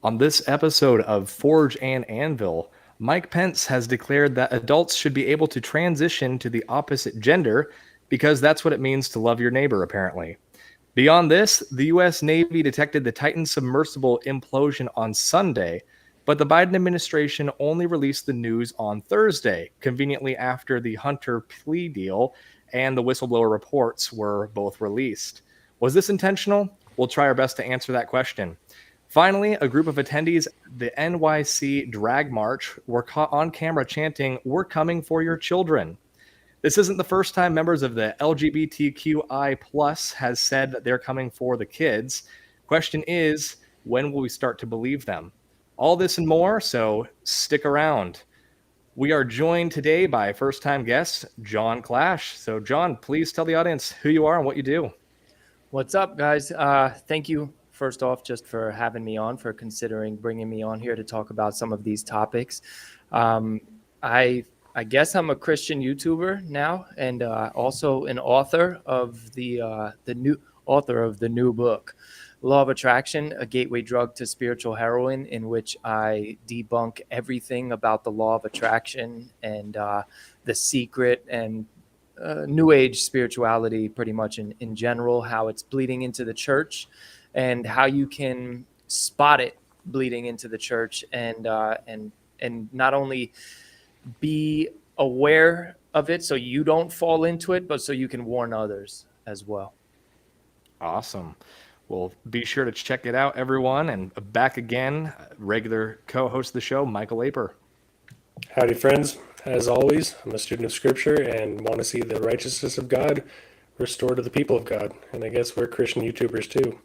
On this episode of Forge and Anvil, Mike Pence has declared that adults should be able to transition to the opposite gender because that's what it means to love your neighbor, apparently. Beyond this, the U.S. Navy detected the Titan submersible implosion on Sunday, but the Biden administration only released the news on Thursday, conveniently after the Hunter plea deal and the whistleblower reports were both released. Was this intentional? We'll try our best to answer that question. Finally, a group of attendees at the NYC Drag March were caught on camera chanting, "We're coming for your children." This isn't the first time members of the lgbtqi plus has said that they're coming for the kids. Question is, when will we start to believe them? All this and more, so stick around. We are joined today by first-time guest, John Clash. So John, please tell the audience who you are and what you do. What's up, guys? Thank you, first off, just for having me on, for considering bringing me on here to talk about some of these topics. I guess I'm a Christian YouTuber now, and also an author of the new book, Law of Attraction: A Gateway Drug to Spiritual Heroin, in which I debunk everything about the law of attraction and the secret and New Age spirituality, pretty much in general, how it's bleeding into the church, and how you can spot it bleeding into the church, and not only be aware of it so you don't fall into it, but so you can warn others as well. Awesome. Well, be sure to check it out, everyone. And back again, regular co-host of the show, Michael Aper. Howdy, friends. As always, I'm a student of Scripture and want to see the righteousness of God restored to the people of God. And I guess we're Christian YouTubers too.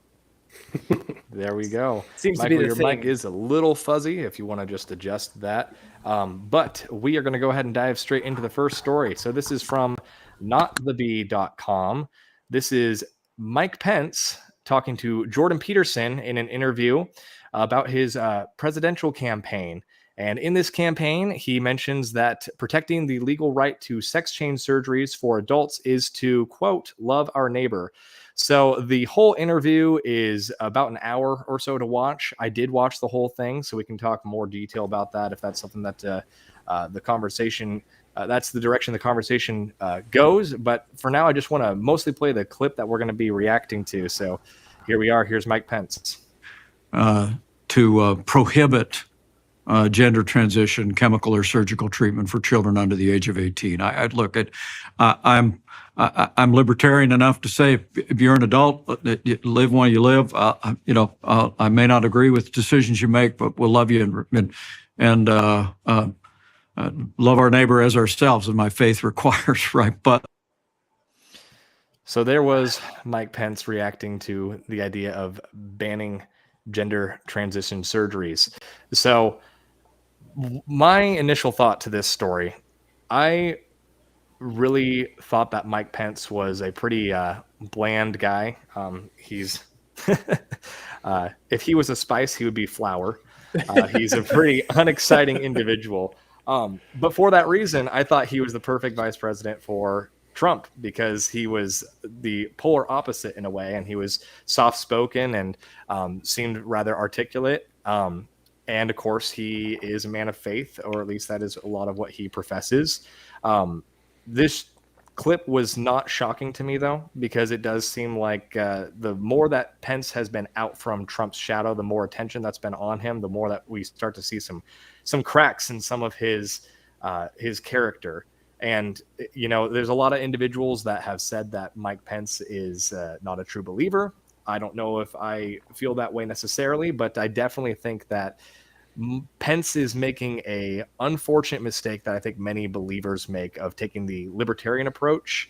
There we go. Seems Michael, to be the your thing. mic is a little fuzzy if you want to just adjust that. But we are going to go ahead and dive straight into the first story. So this is from notthebee.com. This is Mike Pence talking to Jordan Peterson in an interview about his presidential campaign. And in this campaign, he mentions that protecting the legal right to sex change surgeries for adults is to, quote, love our neighbor. So the whole interview is about an hour or so to watch. I did watch the whole thing, so we can talk more detail about that if that's something that the conversation, that's the direction the conversation goes. But for now, I just want to mostly play the clip that we're going to be reacting to. So here we are. Here's Mike Pence. To prohibit gender transition, chemical or surgical treatment for children under the age of 18. I'd look at, I'm libertarian enough to say if you're an adult, live while you live. I may not agree with decisions you make, but we'll love you and love our neighbor as ourselves, as my faith requires, right? But so there was Mike Pence reacting to the idea of banning gender transition surgeries. So my initial thought to this story, I really thought that Mike Pence was a pretty bland guy. He's if he was a spice, he would be flour. He's a pretty unexciting individual. But for that reason, I thought he was the perfect vice president for Trump, because he was the polar opposite in a way, and he was soft-spoken and seemed rather articulate. And of course, he is a man of faith, or at least that is a lot of what he professes. This clip was not shocking to me, though, because it does seem like the more that Pence has been out from Trump's shadow, the more attention that's been on him, the more that we start to see some cracks in some of his character. And, there's a lot of individuals that have said that Mike Pence is not a true believer. I don't know if I feel that way necessarily, but I definitely think that Pence is making a unfortunate mistake that I think many believers make, of taking the libertarian approach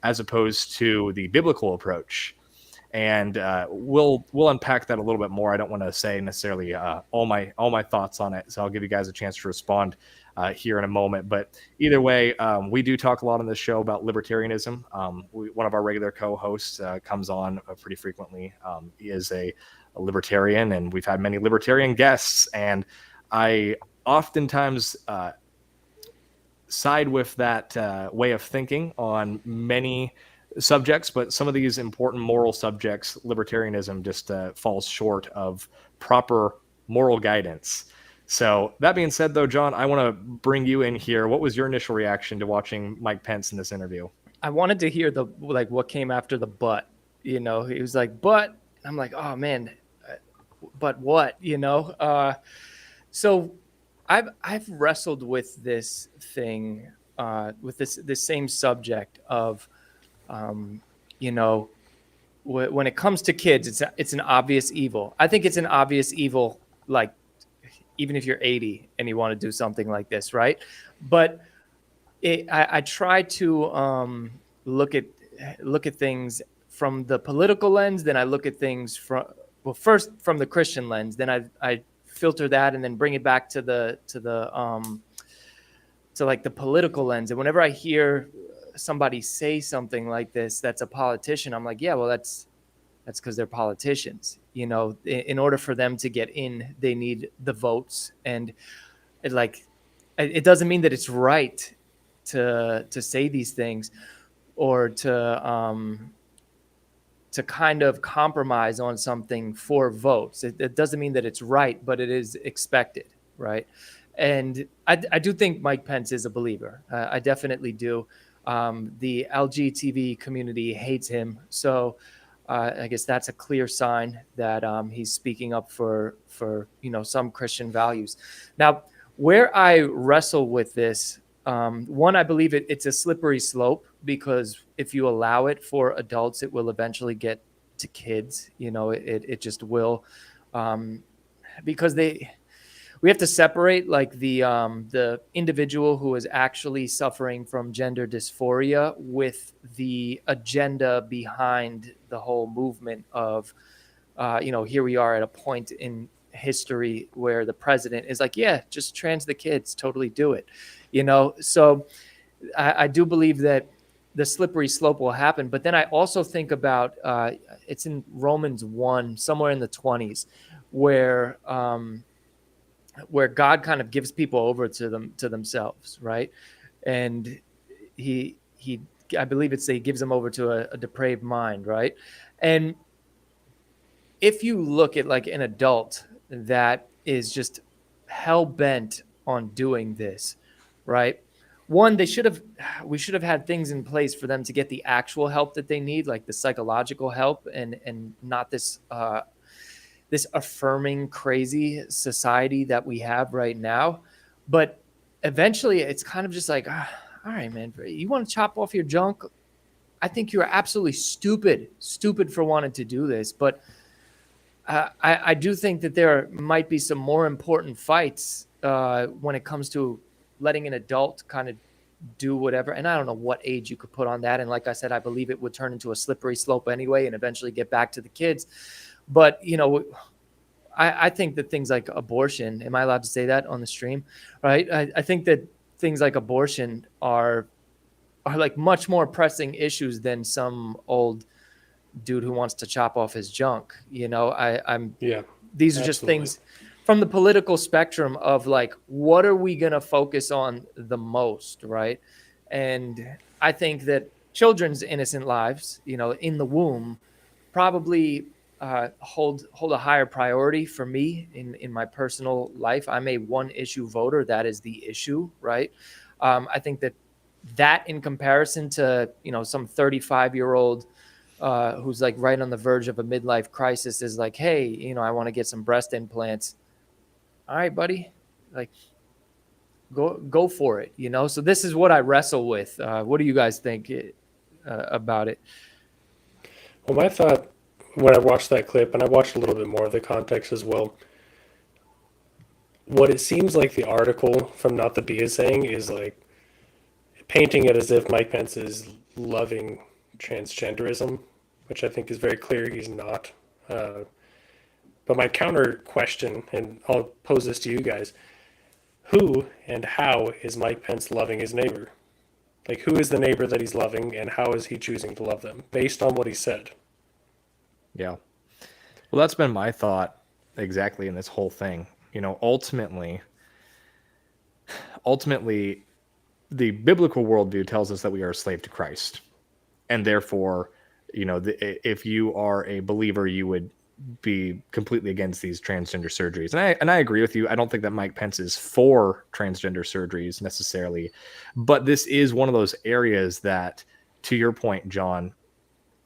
as opposed to the biblical approach. And we'll unpack that a little bit more. I don't want to say necessarily all my thoughts on it, so I'll give you guys a chance to respond here in a moment. But either way, we do talk a lot on this show about libertarianism. One of our regular co-hosts comes on pretty frequently. He is a libertarian, and we've had many libertarian guests. And I oftentimes side with that way of thinking on many subjects, but some of these important moral subjects, libertarianism just falls short of proper moral guidance. So that being said, though, John, I want to bring you in here. What was your initial reaction to watching Mike Pence in this interview? I wanted to hear what came after the but. He was like, but. I'm like, oh man, but what? So I've wrestled with this thing, with this same subject of, when it comes to kids, it's an obvious evil. I think it's an obvious evil, like even if you're 80 and you want to do something like this, right? But I try to look at things from the political lens, then I look at things first from the Christian lens, then I filter that and then bring it back to the political lens. And whenever I hear somebody say something like this, that's a politician, I'm like, yeah, well, that's because they're politicians. In order for them to get in, they need the votes, and it doesn't mean that it's right to say these things or to kind of compromise on something for votes. It doesn't mean that it's right, but it is expected, right? And I do think Mike Pence is a believer. I definitely do. The LGTB community hates him, so I guess that's a clear sign that he's speaking up for some Christian values. Now, where I wrestle with this, one, I believe it's a slippery slope, because if you allow it for adults, it will eventually get to kids. It just will, because we have to separate like the individual who is actually suffering from gender dysphoria with the agenda behind the whole movement of, here we are at a point in history where the president is like, yeah, just trans the kids, totally do it. So I do believe that the slippery slope will happen. But then I also think about, it's in Romans 1, somewhere in the 20s, where God kind of gives people over to themselves, right? And he I believe he gives them over to a depraved mind, right? And if you look at like an adult that is just hell bent on doing this, right? One, we should have had things in place for them to get the actual help that they need, like the psychological help, and not this affirming crazy society that we have right now. But eventually it's kind of just like, all right, man, you want to chop off your junk? I think you're absolutely stupid for wanting to do this. But I do think that there might be some more important fights when it comes to letting an adult kind of do whatever. And I don't know what age you could put on that. And like I said, I believe it would turn into a slippery slope anyway and eventually get back to the kids. But, I think that things like abortion, am I allowed to say that on the stream? Right? I think that things like abortion are like much more pressing issues than some old dude who wants to chop off his junk. These are just things from the political spectrum of like, what are we going to focus on the most, right? And I think that children's innocent lives, in the womb, probably hold a higher priority for me in my personal life. I'm a one issue voter. That is the issue, right? I think that in comparison to, some 35-year-old who's like right on the verge of a midlife crisis is like, hey, I want to get some breast implants. All right, buddy, like go for it, So this is what I wrestle with. What do you guys think about it? Well, my thought when I watched that clip, and I watched a little bit more of the context as well, what it seems like the article from Not the Bee is saying is like painting it as if Mike Pence is loving transgenderism, which I think is very clear he's not. But my counter question, and I'll pose this to you guys, who and how is Mike Pence loving his neighbor? Like, who is the neighbor that he's loving, and how is he choosing to love them based on what he said? Yeah. Well, that's been my thought exactly in this whole thing. Ultimately, the biblical worldview tells us that we are a slave to Christ. And therefore, if you are a believer, you would be completely against these transgender surgeries. And I agree with you. I don't think that Mike Pence is for transgender surgeries necessarily, but this is one of those areas that, to your point, John,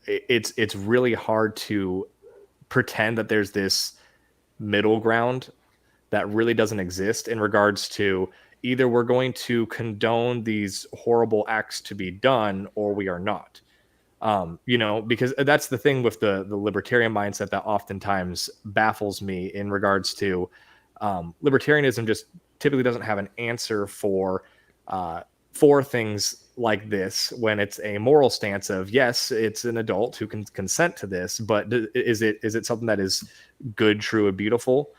it's really hard to pretend that there's this middle ground that really doesn't exist in regards to either we're going to condone these horrible acts to be done or we are not. Because that's the thing with the libertarian mindset that oftentimes baffles me in regards to libertarianism. Just typically doesn't have an answer for things like this when it's a moral stance of, yes, it's an adult who can consent to this, but is it something that is good, true, and beautiful?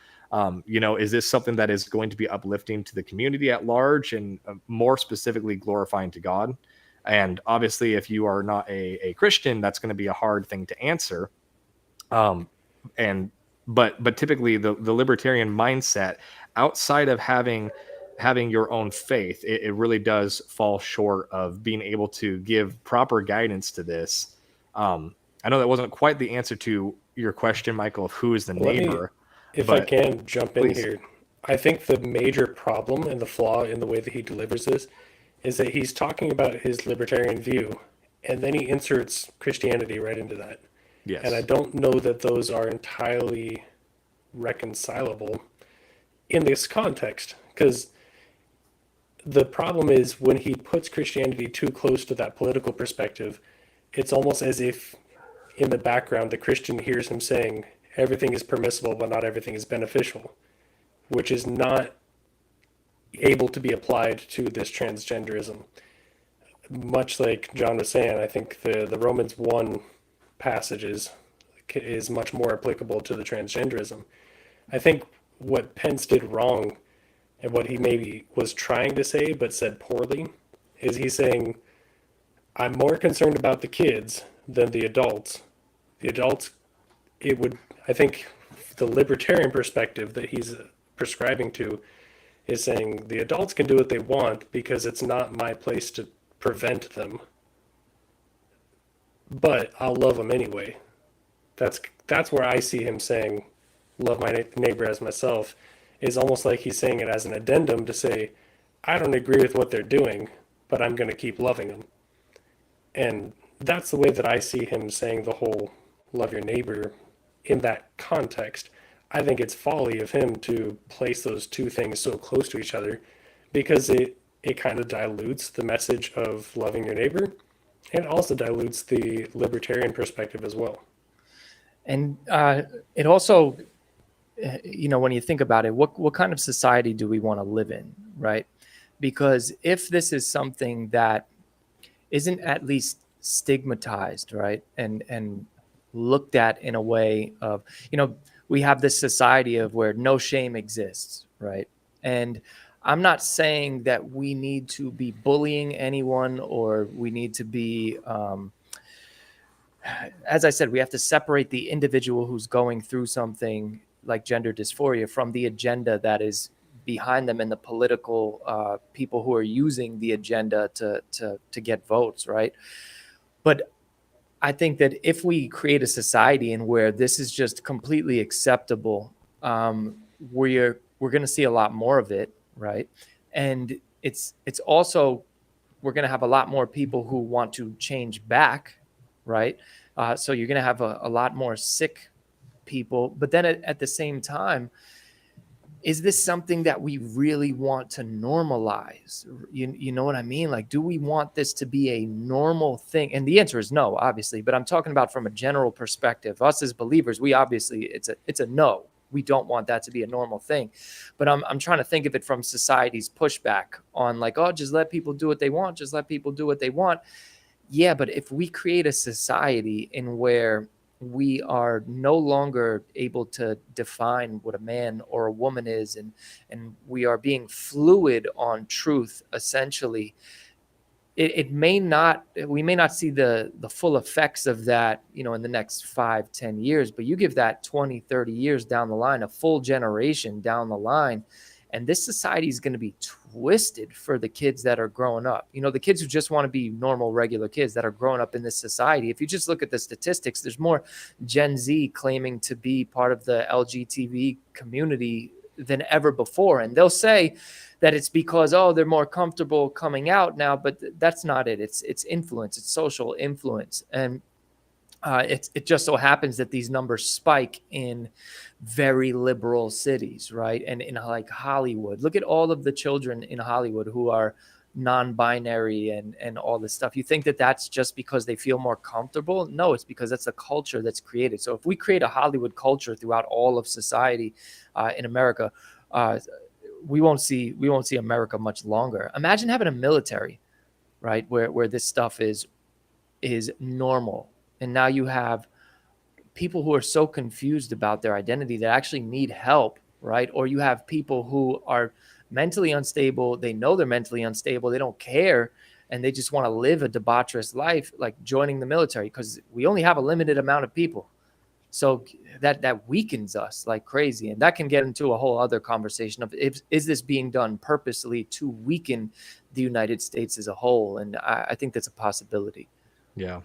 Is this something that is going to be uplifting to the community at large and more specifically glorifying to God? And obviously, if you are not a Christian, that's going to be a hard thing to answer. But typically the libertarian mindset, outside of having your own faith, it really does fall short of being able to give proper guidance to this. I know that wasn't quite the answer to your question, Michael, of who is the neighbor. If I can jump in here, I think the major problem and the flaw in the way that he delivers this is that he's talking about his libertarian view, and then he inserts Christianity right into that. Yes. And I don't know that those are entirely reconcilable in this context, because the problem is when he puts Christianity too close to that political perspective, it's almost as if in the background the Christian hears him saying everything is permissible but not everything is beneficial, which is not able to be applied to this transgenderism. Much like John was saying, I think the Romans 1 passage is much more applicable to the transgenderism. I think what Pence did wrong and what he maybe was trying to say but said poorly is he's saying, I'm more concerned about the kids than the adults. The adults, I think the libertarian perspective that he's prescribing to is saying the adults can do what they want because it's not my place to prevent them. But I'll love them anyway. That's where I see him saying, love my neighbor as myself, is almost like he's saying it as an addendum to say, I don't agree with what they're doing, but I'm going to keep loving them. And that's the way that I see him saying the whole love your neighbor in that context. I think it's folly of him to place those two things so close to each other because it kind of dilutes the message of loving your neighbor, and also dilutes the libertarian perspective as well. And it also, when you think about it, what kind of society do we want to live in, right? Because if this is something that isn't at least stigmatized, right, and looked at in a way of, we have this society of where no shame exists, right? And I'm not saying that we need to be bullying anyone or we need to be, as I said, we have to separate the individual who's going through something like gender dysphoria from the agenda that is behind them and the political people who are using the agenda to get votes, right? But I think that if we create a society in where this is just completely acceptable, we're going to see a lot more of it, right? And it's also, we're going to have a lot more people who want to change back, right? So you're going to have a lot more sick people. But then at the same time, is this something that we really want to normalize? You know what I mean? Like, do we want this to be a normal thing? And the answer is no, obviously. But I'm talking about from a general perspective. Us as believers, we obviously, it's a no. We don't want that to be a normal thing. But I'm trying to think of it from society's pushback on like, oh, just let people do what they want. Just let people do what they want. Yeah, but if we create a society in where we are no longer able to define what a man or a woman is, and we are being fluid on truth, essentially, we may not see the full effects of that, in the next 5-10 years, but you give that 20-30 years down the line, a full generation down the line, And this society is going to be twisted for the kids that are growing up. You know, the kids who just want to be normal, regular kids that are growing up in this society. If you just look at the statistics, there's more Gen Z claiming to be part of the LGTB community than ever before. And they'll say that it's because, oh, they're more comfortable coming out now, but that's not it. It's influence, it's social influence. And it just so happens that these numbers spike in very liberal cities, right? And in like Hollywood, look at all of the children in Hollywood who are non-binary and all this stuff. You think that that's just because they feel more comfortable? No, it's because that's the culture that's created. So if we create a Hollywood culture throughout all of society in America, we won't see America much longer. Imagine having a military, right, where this stuff is normal. And now you have people who are so confused about their identity that actually need help, right? Or you have people who are mentally unstable. They know they're mentally unstable. They don't care. And they just want to live a debaucherous life, like joining the military, because we only have a limited amount of people. So that weakens us like crazy. And that can get into a whole other conversation of is this being done purposely to weaken the United States as a whole? And I think that's a possibility. Yeah.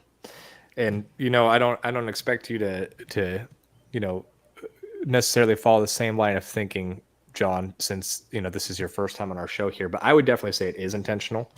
And, you know, I don't expect you to, you know, necessarily follow the same line of thinking, John, since, you know, this is your first time on our show here, but I would definitely say it is intentional.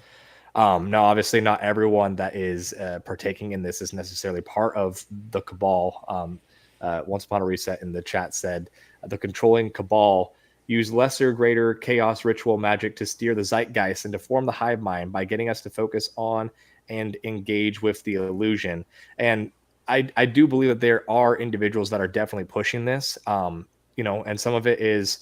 Now, obviously not everyone that is partaking in this is necessarily part of the cabal. Once Upon a Reset in the chat said the controlling cabal use lesser, greater chaos ritual magic to steer the zeitgeist and to form the hive mind by getting us to focus on and engage with the illusion. And I do believe that there are individuals that are definitely pushing this, you know, and some of it is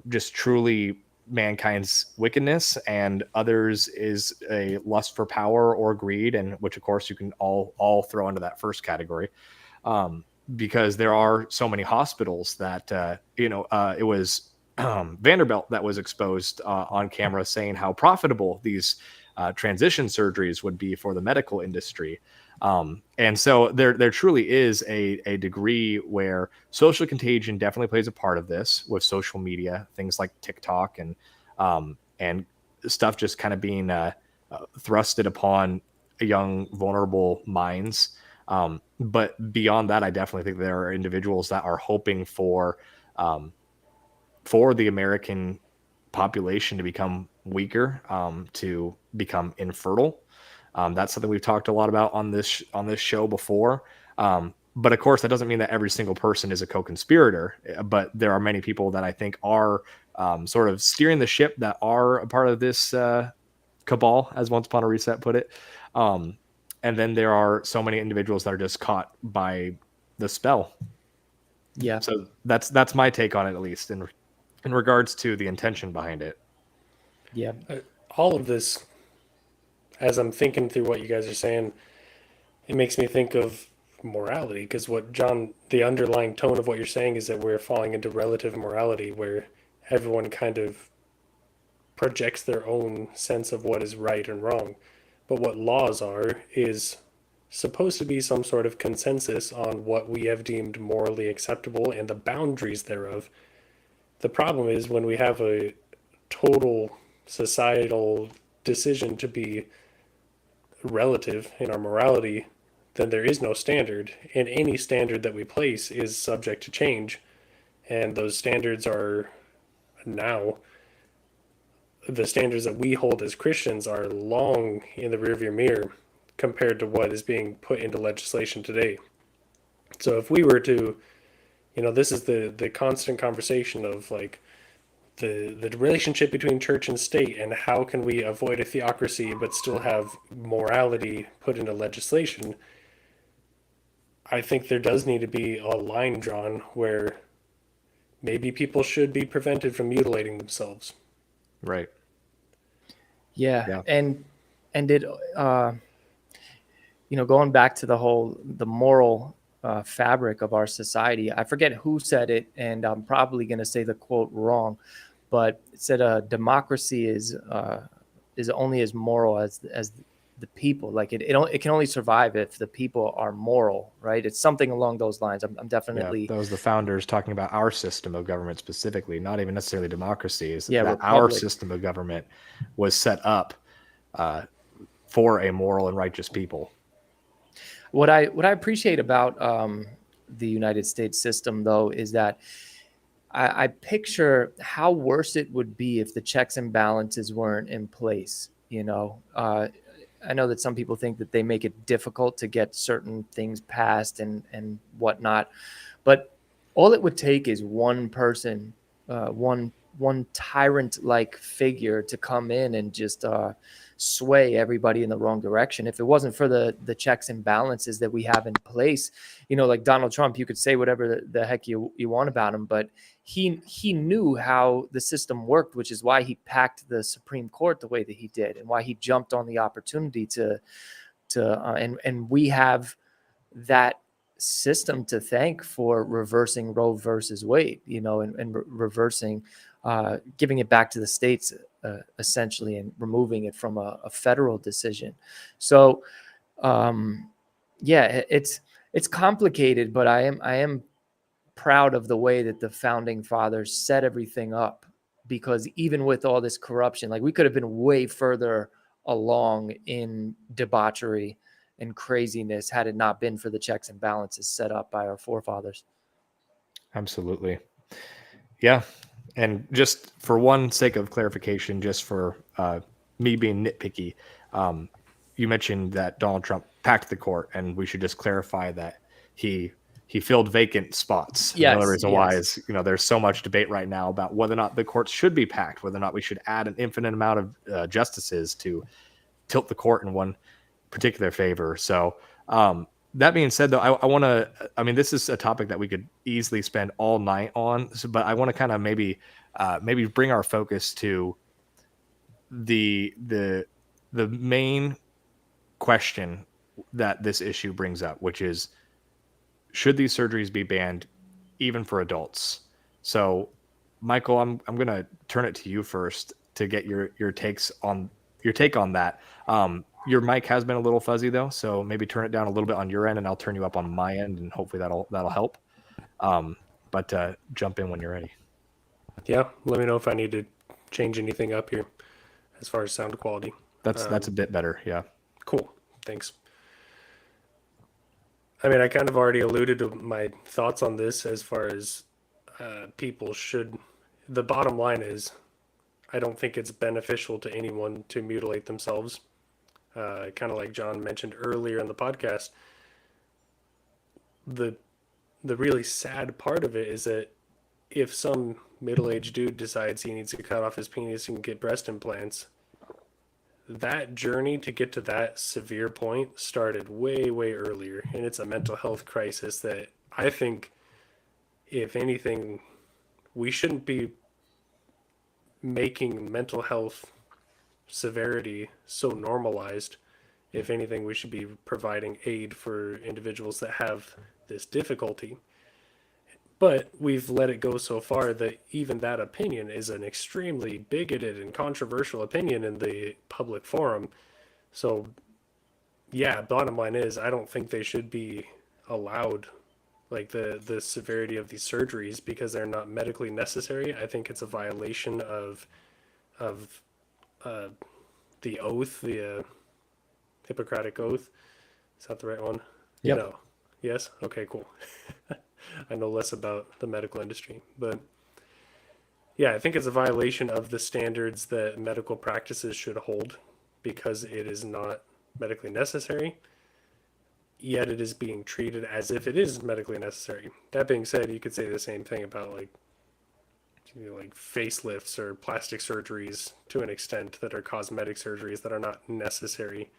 just truly mankind's wickedness, and others is a lust for power or greed, and which of course you can all throw into that first category, because there are so many hospitals that you know, it was Vanderbilt that was exposed on camera saying how profitable these transition surgeries would be for the medical industry. And so there truly is a degree where social contagion definitely plays a part of this with social media, things like TikTok and stuff just kind of being thrusted upon young, vulnerable minds. But beyond that, I definitely think there are individuals that are hoping for the American population to become weaker, to become infertile. That's something we've talked a lot about on this show before. But of course, that doesn't mean that every single person is a co-conspirator. But there are many people that I think are sort of steering the ship, that are a part of this cabal, as Once Upon a Reset put it. And then there are so many individuals that are just caught by the spell. Yeah. So that's my take on it, at least in regards to the intention behind it. Yeah. All of this, as I'm thinking through what you guys are saying, it makes me think of morality, because what John, the underlying tone of what you're saying is that we're falling into relative morality, where everyone kind of projects their own sense of what is right and wrong. But what laws are is supposed to be some sort of consensus on what we have deemed morally acceptable and the boundaries thereof. The problem is when we have a total societal decision to be relative in our morality, then there is no standard, and any standard that we place is subject to change. And those standards are now, the standards that we hold as Christians are long in the rearview mirror compared to what is being put into legislation today. So if we were to, you know, this is the constant conversation of like the relationship between church and state, and how can we avoid a theocracy but still have morality put into legislation. I think there does need to be a line drawn where maybe people should be prevented from mutilating themselves. Right. Yeah. Yeah. And it, you know, going back to the moral fabric of our society, I forget who said it, and I'm probably going to say the quote wrong, but it said democracy is only as moral as the people. Like it can only survive if the people are moral, right? It's something along those lines. I'm definitely. That was the founders talking about our system of government specifically, not even necessarily democracy. Is Yeah, that our republic. system of government was set up for a moral and righteous people. What I appreciate about the United States system, though, is that I picture how worse it would be if the checks and balances weren't in place. I know that some people think that they make it difficult to get certain things passed and whatnot, but all it would take is one person, one tyrant-like figure to come in and just sway everybody in the wrong direction. If it wasn't for the checks and balances that we have in place, like Donald Trump, you could say whatever the heck you want about him, but he knew how the system worked, which is why he packed the Supreme Court the way that he did, and why he jumped on the opportunity and we have that system to thank for reversing Roe versus Wade, and reversing, giving it back to the states essentially, and removing it from a federal decision. So, yeah, it's complicated, but I am proud of the way that the founding fathers set everything up, because even with all this corruption, like, we could have been way further along in debauchery and craziness had it not been for the checks and balances set up by our forefathers. Absolutely. Yeah. And just for one sake of clarification, just for me being nitpicky, you mentioned that Donald Trump packed the court, and we should just clarify that he filled vacant spots. Yes, Another reason yes. why is, there's so much debate right now about whether or not the courts should be packed, whether or not we should add an infinite amount of justices to tilt the court in one particular favor. So that being said, though, I want to, this is a topic that we could easily spend all night on, but I want to kind of maybe bring our focus to the main question that this issue brings up, which is, should these surgeries be banned even for adults? So, Michael, I'm going to turn it to you first to get your take on that. Your mic has been a little fuzzy though, so maybe turn it down a little bit on your end, and I'll turn you up on my end, and hopefully that'll help. But jump in when you're ready. Yeah, let me know if I need to change anything up here as far as sound quality. That's a bit better. Yeah. Cool. Thanks. I kind of already alluded to my thoughts on this as far as people should. The bottom line is, I don't think it's beneficial to anyone to mutilate themselves. Kind of like John mentioned earlier in the podcast, the really sad part of it is that if some middle-aged dude decides he needs to cut off his penis and get breast implants, that journey to get to that severe point started way, way earlier. And it's a mental health crisis that I think, if anything, we shouldn't be making mental health severity so normalized. If anything, we should be providing aid for individuals that have this difficulty. But we've let it go so far that even that opinion is an extremely bigoted and controversial opinion in the public forum. So, yeah, bottom line is, I don't think they should be allowed, like, the severity of these surgeries, because they're not medically necessary. I think it's a violation of the oath, the Hippocratic oath. Is that the right one? Yep. No. Yes? Okay, cool. I know less about the medical industry, but yeah, I think it's a violation of the standards that medical practices should hold, because it is not medically necessary, yet it is being treated as if it is medically necessary. That being said, you could say the same thing about like facelifts or plastic surgeries to an extent, that are cosmetic surgeries that are not necessary.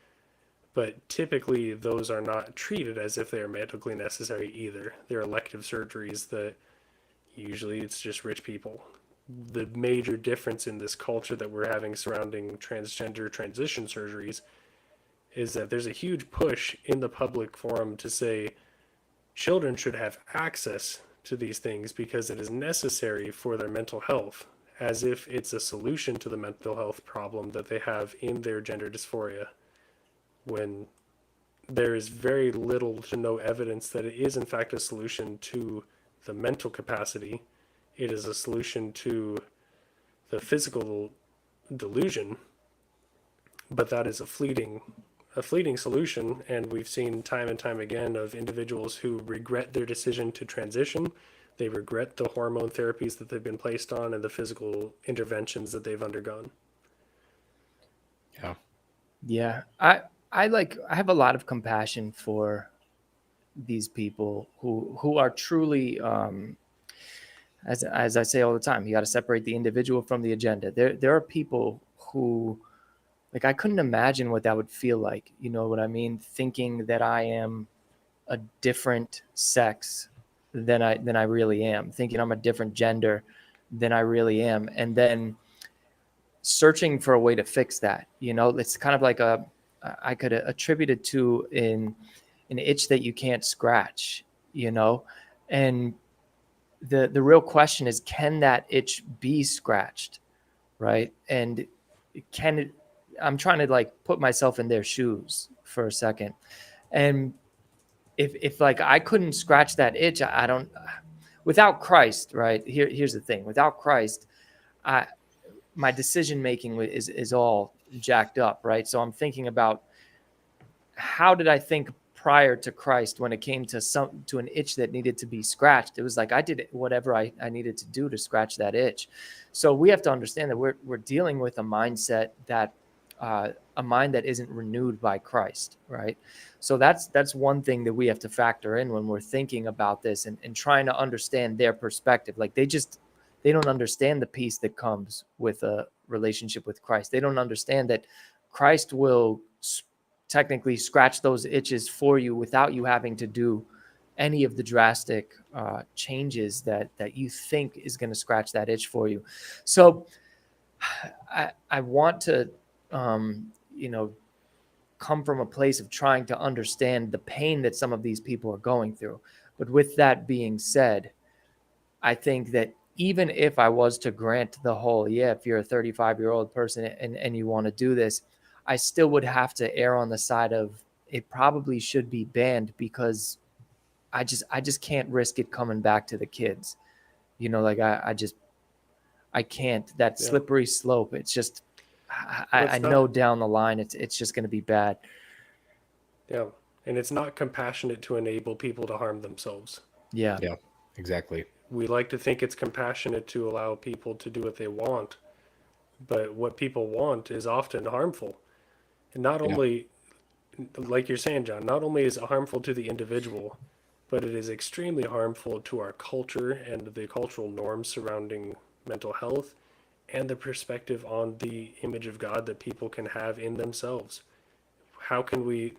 But typically those are not treated as if they are medically necessary either. They're elective surgeries that usually it's just rich people. The major difference in this culture that we're having surrounding transgender transition surgeries is that there's a huge push in the public forum to say children should have access to these things because it is necessary for their mental health, as if it's a solution to the mental health problem that they have in their gender dysphoria. when there is very little to no evidence that it is in fact a solution to the mental capacity. It is a solution to the physical delusion, but that is a fleeting solution. And we've seen time and time again of individuals who regret their decision to transition. They regret the hormone therapies that they've been placed on and the physical interventions that they've undergone. Yeah. Yeah. I have a lot of compassion for these people who are truly, as I say all the time, you got to separate the individual from the agenda. There are people who, like, I couldn't imagine what that would feel like. You know what I mean? Thinking that I am a different sex than I really am, thinking I'm a different gender than I really am, and then searching for a way to fix that. You know, it's kind of like I could attribute it to an itch that you can't scratch, you know, and the real question is, can that itch be scratched, right? And can it? I'm trying to like put myself in their shoes for a second, and if like I couldn't scratch that itch, I don't. Without Christ, right? Here's the thing: without Christ, my decision making is all jacked up, right? So I'm thinking about, how did I think prior to Christ when it came to an itch that needed to be scratched? It was like I did whatever I needed to do to scratch that itch. So we have to understand that we're dealing with a mindset that a mind that isn't renewed by Christ, right? So that's one thing that we have to factor in when we're thinking about this and trying to understand their perspective. Like they don't understand the peace that comes with a relationship with Christ. They don't understand that Christ will technically scratch those itches for you without you having to do any of the drastic changes that you think is going to scratch that itch for you. So I want to, you know, come from a place of trying to understand the pain that some of these people are going through. But with that being said, I think that even if I was to grant the whole, yeah, if you're a 35-year-old person and you want to do this, I still would have to err on the side of it probably should be banned, because I just can't risk it coming back to the kids. You know, like I can't. That slippery slope. It's just I know down the line it's just going to be bad. Yeah, and it's not compassionate to enable people to harm themselves. Yeah. Yeah, exactly. We like to think it's compassionate to allow people to do what they want, but what people want is often harmful. And not only, like you're saying, John, not only is it harmful to the individual, but it is extremely harmful to our culture and the cultural norms surrounding mental health and the perspective on the image of God that people can have in themselves. How can we,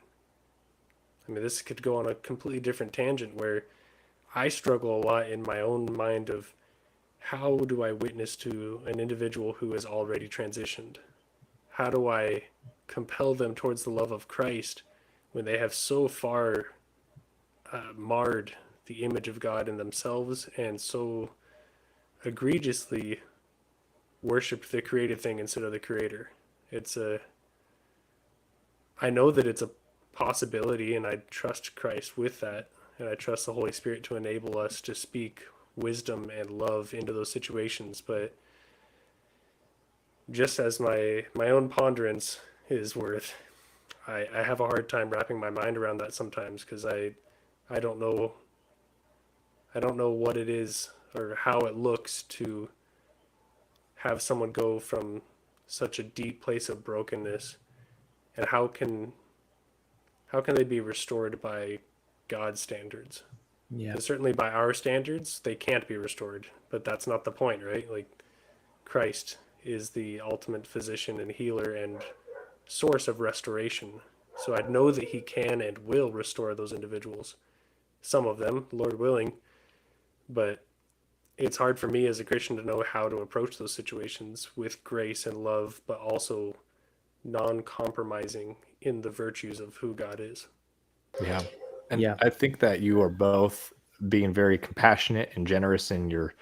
I mean, this could go on a completely different tangent where I struggle a lot in my own mind of how do I witness to an individual who has already transitioned? How do I compel them towards the love of Christ when they have so far marred the image of God in themselves and so egregiously worshipped the created thing instead of the creator? I know that it's a possibility, and I trust Christ with that, and I trust the Holy Spirit to enable us to speak wisdom and love into those situations. But just as my own ponderance is worth, I have a hard time wrapping my mind around that sometimes, because I don't know what it is or how it looks to have someone go from such a deep place of brokenness, and how can they be restored by God's standards? Yeah. And certainly by our standards, they can't be restored, but that's not the point, right? Like, Christ is the ultimate physician and healer and source of restoration. So I know that he can and will restore those individuals. Some of them, Lord willing, but it's hard for me as a Christian to know how to approach those situations with grace and love, but also non-compromising in the virtues of who God is. Yeah. And I think that you are both being very compassionate and generous in your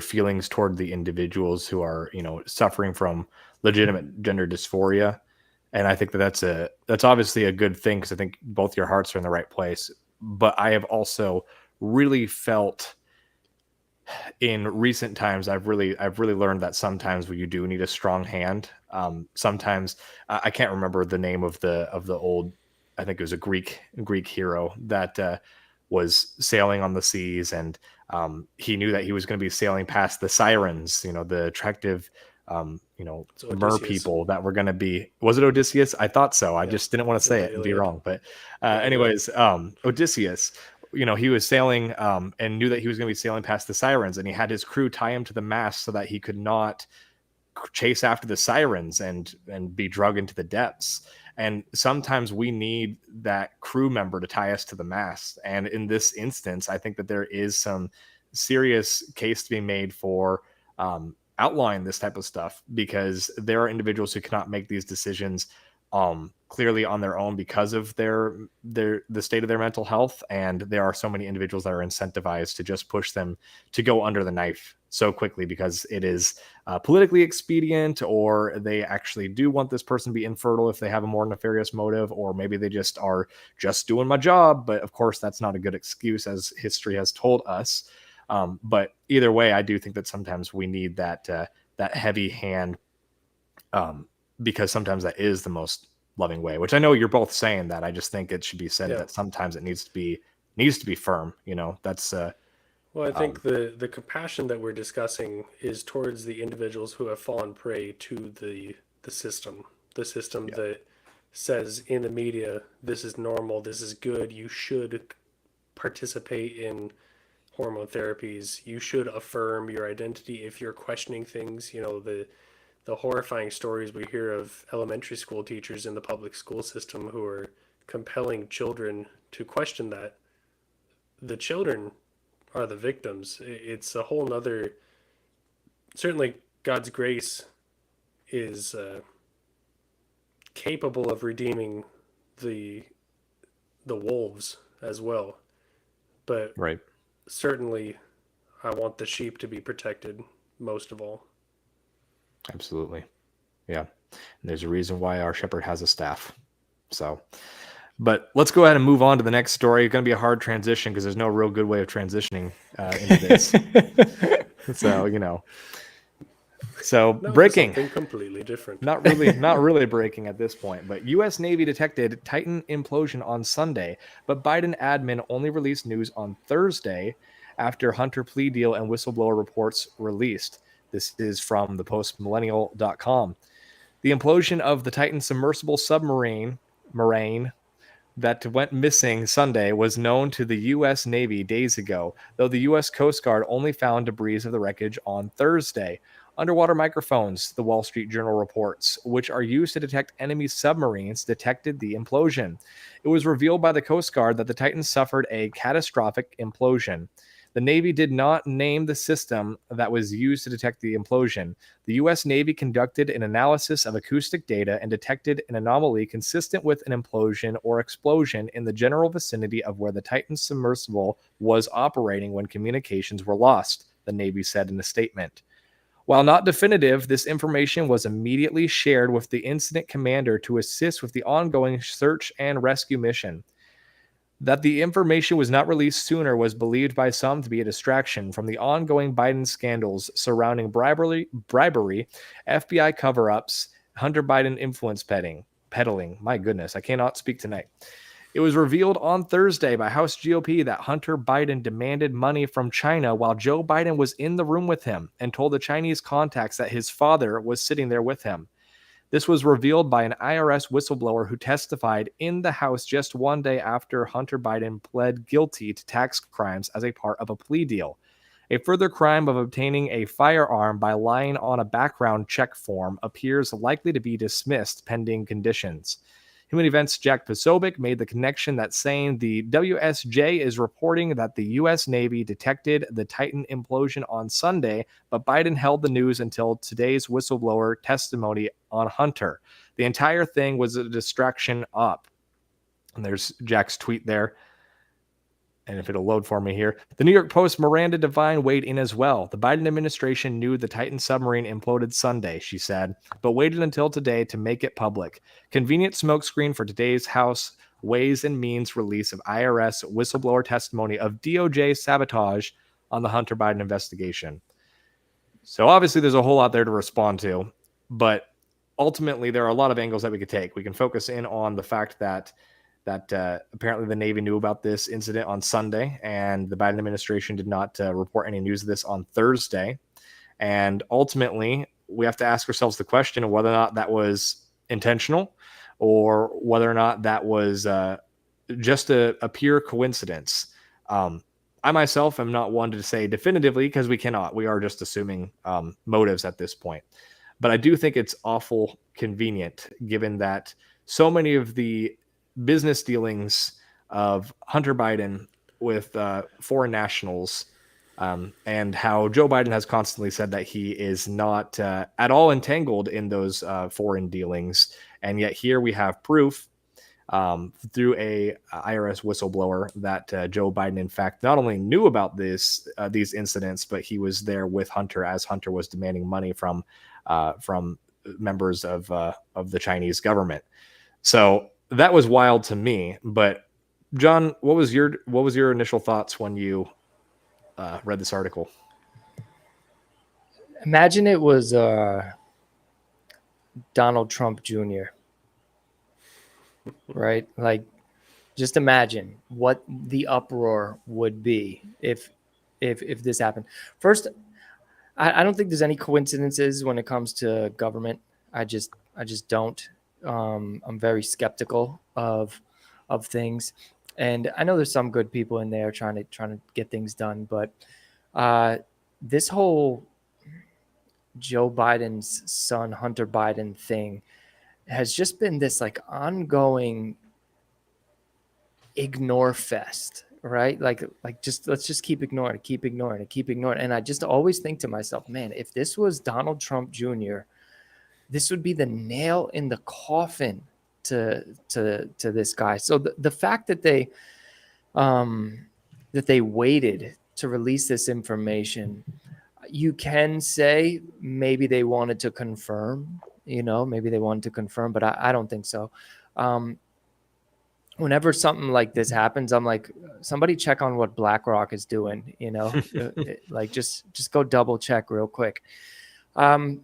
feelings toward the individuals who are, you know, suffering from legitimate gender dysphoria. And I think that that's obviously a good thing, because I think both your hearts are in the right place. But I have also really felt in recent times, I've really learned that sometimes you do need a strong hand. Sometimes I can't remember the name of the old. I think it was a Greek hero that was sailing on the seas, and he knew that he was going to be sailing past the sirens. The attractive, So mer Odysseus. people that were going to be. Was it Odysseus? I thought so. I Yeah, just didn't want to in say the it and be Iliad. wrong. But Yeah, anyways, Odysseus, he was sailing and knew that he was going to be sailing past the sirens, and he had his crew tie him to the mast so that he could not chase after the sirens and be dragged into the depths. And sometimes we need that crew member to tie us to the mast. And in this instance, I think that there is some serious case to be made for outlawing this type of stuff, because there are individuals who cannot make these decisions clearly on their own because of the state of their mental health. And there are so many individuals that are incentivized to just push them to go under the knife so quickly, because it is politically expedient, or they actually do want this person to be infertile if they have a more nefarious motive, or maybe they just are just doing my job. But of course, that's not a good excuse, as history has told us. But either way, I do think that sometimes we need that heavy hand, because sometimes that is the most loving way. Which I know you're both saying that. I just think it should be said Yeah. that sometimes it needs to be firm. That's Well, I think the compassion that we're discussing is towards the individuals who have fallen prey to the system. The system that says in the media, this is normal, this is good, you should participate in hormone therapies, you should affirm your identity if you're questioning things. The horrifying stories we hear of elementary school teachers in the public school system who are compelling children to question that. The children are the victims. It's a whole nother. Certainly, God's grace is capable of redeeming the wolves as well, but right. certainly, I want the sheep to be protected most of all. Absolutely. Yeah. And there's a reason why our shepherd has a staff. So, but let's go ahead and move on to the next story. It's going to be a hard transition because there's no real good way of transitioning into this. So No, breaking. something completely different. Not really breaking at this point, but U.S. Navy detected Titan implosion on Sunday, but Biden admin only released news on Thursday after Hunter plea deal and whistleblower reports released. This is from the postmillennial.com. The implosion of the Titan submersible submarine that went missing Sunday was known to the U.S. Navy days ago, though the U.S. Coast Guard only found debris of the wreckage on Thursday. Underwater microphones, the Wall Street Journal reports, which are used to detect enemy submarines, detected the implosion. It was revealed by the Coast Guard that the Titan suffered a catastrophic implosion. The Navy did not name the system that was used to detect the implosion. The U.S. Navy conducted an analysis of acoustic data and detected an anomaly consistent with an implosion or explosion in the general vicinity of where the Titan submersible was operating when communications were lost, the Navy said in a statement. While not definitive, this information was immediately shared with the incident commander to assist with the ongoing search and rescue mission. That the information was not released sooner was believed by some to be a distraction from the ongoing Biden scandals surrounding bribery, FBI cover-ups, Hunter Biden influence peddling. My goodness, I cannot speak tonight. It was revealed on Thursday by House GOP that Hunter Biden demanded money from China while Joe Biden was in the room with him and told the Chinese contacts that his father was sitting there with him. This was revealed by an IRS whistleblower who testified in the House just one day after Hunter Biden pled guilty to tax crimes as a part of a plea deal. A further crime of obtaining a firearm by lying on a background check form appears likely to be dismissed pending conditions. Human Events' Jack Posobiec made the connection that saying the WSJ is reporting that the U.S. Navy detected the Titan implosion on Sunday, but Biden held the news until today's whistleblower testimony on Hunter. The entire thing was a distraction up. And there's Jack's tweet there. and if it'll load for me here, the New York Post, Miranda Devine weighed in as well. The Biden administration knew the Titan submarine imploded Sunday, she said, but waited until today to make it public. Convenient smokescreen for today's House Ways and Means release of IRS whistleblower testimony of DOJ sabotage on the Hunter Biden investigation. So obviously there's a whole lot there to respond to, but ultimately there are a lot of angles that we could take. We can focus in on the fact that apparently the Navy knew about this incident on Sunday, and the Biden administration did not report any news of this on Thursday. And ultimately, we have to ask ourselves the question of whether or not that was intentional, or whether or not that was just a pure coincidence. I myself am not one to say definitively, because we cannot. We are just assuming motives at this point. But I do think it's awful convenient, given that so many of the business dealings of Hunter Biden with foreign nationals, and how Joe Biden has constantly said that he is not at all entangled in those foreign dealings. And yet here we have proof through a IRS whistleblower that Joe Biden, in fact, not only knew about these incidents, but he was there with Hunter as Hunter was demanding money from members of the Chinese government. So that was wild to me. But John, what was your initial thoughts when you read this article? Imagine it was Donald Trump Jr., right? Like, just imagine what the uproar would be if this happened. First, I don't think there's any coincidences when it comes to government. I just don't. I'm very skeptical of things, and I know there's some good people in there trying to get things done, but this whole Joe Biden's son Hunter Biden thing has just been this like ongoing ignore fest, right? Like just let's just keep ignoring it. And I just always think to myself, man, if this was Donald Trump Jr., this would be the nail in the coffin to this guy. So the fact that they waited to release this information, you can say maybe they wanted to confirm, but I don't think so. Whenever something like this happens, I'm like, somebody check on what BlackRock is doing, like just go double check real quick. I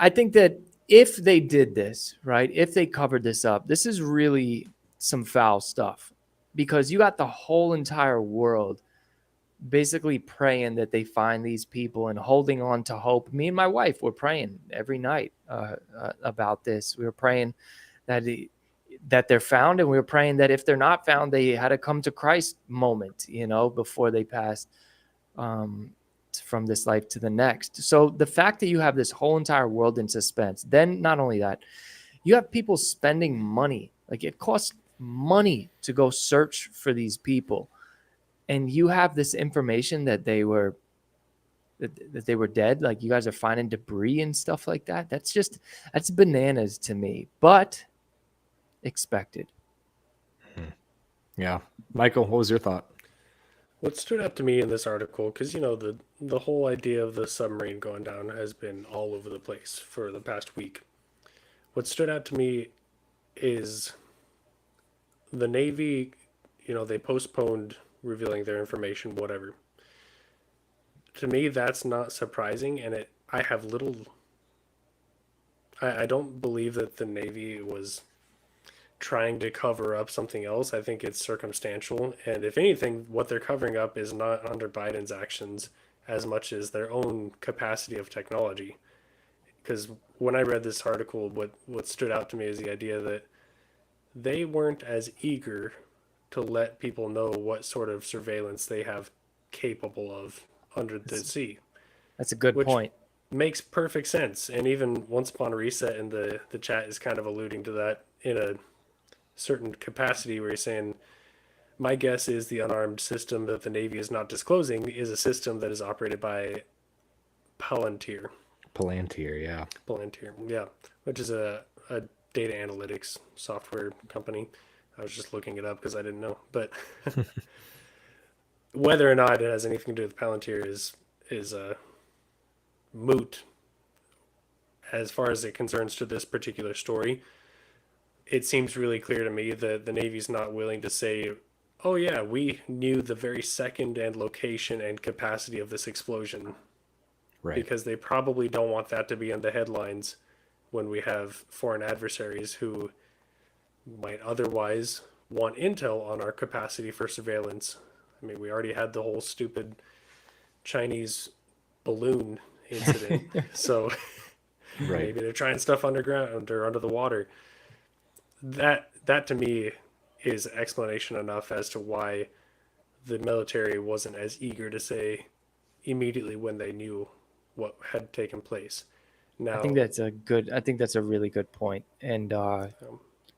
think that if they did this, right, if they covered this up, this is really some foul stuff, because you got the whole entire world basically praying that they find these people and holding on to hope. Me and my wife were praying every night about this. We were praying that they're found, and we were praying that if they're not found, they had a come to Christ moment, before they passed from this life to the next. So the fact that you have this whole entire world in suspense, then not only that, you have people spending money. Like, it costs money to go search for these people, and you have this information that they were dead. Like, you guys are finding debris and stuff like that. That's bananas to me, but expected. Yeah. Michael, what was your thought? What stood out to me in this article, because the whole idea of the submarine going down has been all over the place for the past week. What stood out to me is the Navy, they postponed revealing their information, whatever. To me, that's not surprising, and I don't believe that the Navy was trying to cover up something else. I think it's circumstantial, and if anything, what they're covering up is not Hunter Biden's actions as much as their own capacity of technology. Because when I read this article, what stood out to me is the idea that they weren't as eager to let people know what sort of surveillance they have capable of under the sea. That's a good point. Makes perfect sense. And even Once Upon a Reset in the chat is kind of alluding to that in a certain capacity, where he's saying, my guess is the unarmed system that the Navy is not disclosing is a system that is operated by Palantir, yeah, which is a data analytics software company. I was just looking it up because I didn't know. But whether or not it has anything to do with Palantir is moot as far as it concerns to this particular story. It seems really clear to me that the Navy's not willing to say, oh yeah, we knew the very second and location and capacity of this explosion. Right. Because they probably don't want that to be in the headlines when we have foreign adversaries who might otherwise want intel on our capacity for surveillance. I mean, we already had the whole stupid Chinese balloon incident. So Right. maybe they're trying stuff underground or under the water. That to me is explanation enough as to why the military wasn't as eager to say immediately when they knew what had taken place. Now, I think that's a really good point. And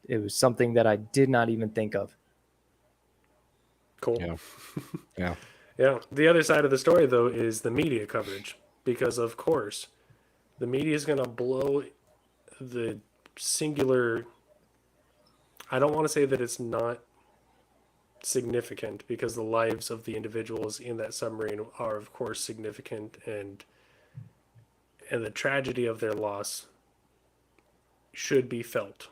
it was something that I did not even think of. cool. Yeah. Yeah. Yeah. The other side of the story, though, is the media coverage. Because, of course, the media is going to blow the singular. I don't want to say that it's not significant, because the lives of the individuals in that submarine are, of course, significant, and the tragedy of their loss should be felt.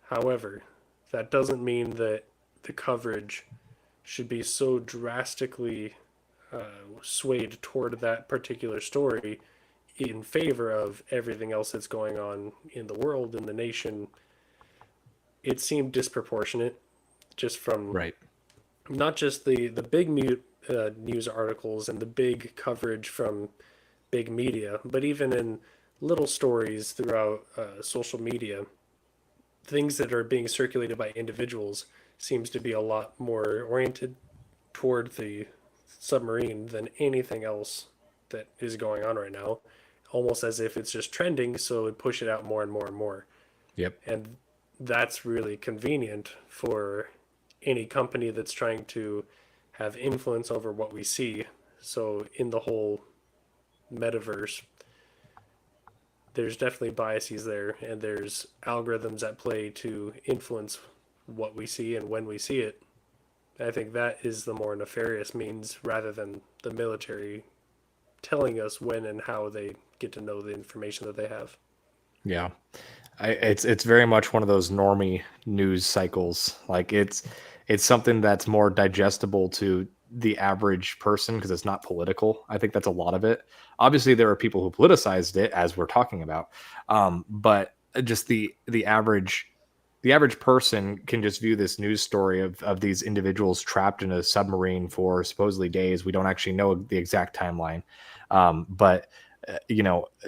However, that doesn't mean that the coverage should be so drastically swayed toward that particular story in favor of everything else that's going on in the world, in the nation. It seemed disproportionate, just from Right. not just the big news articles and the big coverage from big media, but even in little stories throughout social media, things that are being circulated by individuals seems to be a lot more oriented toward the submarine than anything else that is going on right now, almost as if it's just trending, so it push it out more and more and more. Yep. And that's really convenient for any company that's trying to have influence over what we see. So in the whole metaverse, there's definitely biases there, and there's algorithms at play to influence what we see and when we see it. I think that is the more nefarious means, rather than the military telling us when and how they get to know the information that they have. Yeah. It's very much one of those normie news cycles. Like it's something that's more digestible to the average person because it's not political. I think that's a lot of it. Obviously, there are people who politicized it, as we're talking about, but just the average person can just view this news story of these individuals trapped in a submarine for supposedly days. We don't actually know the exact timeline, but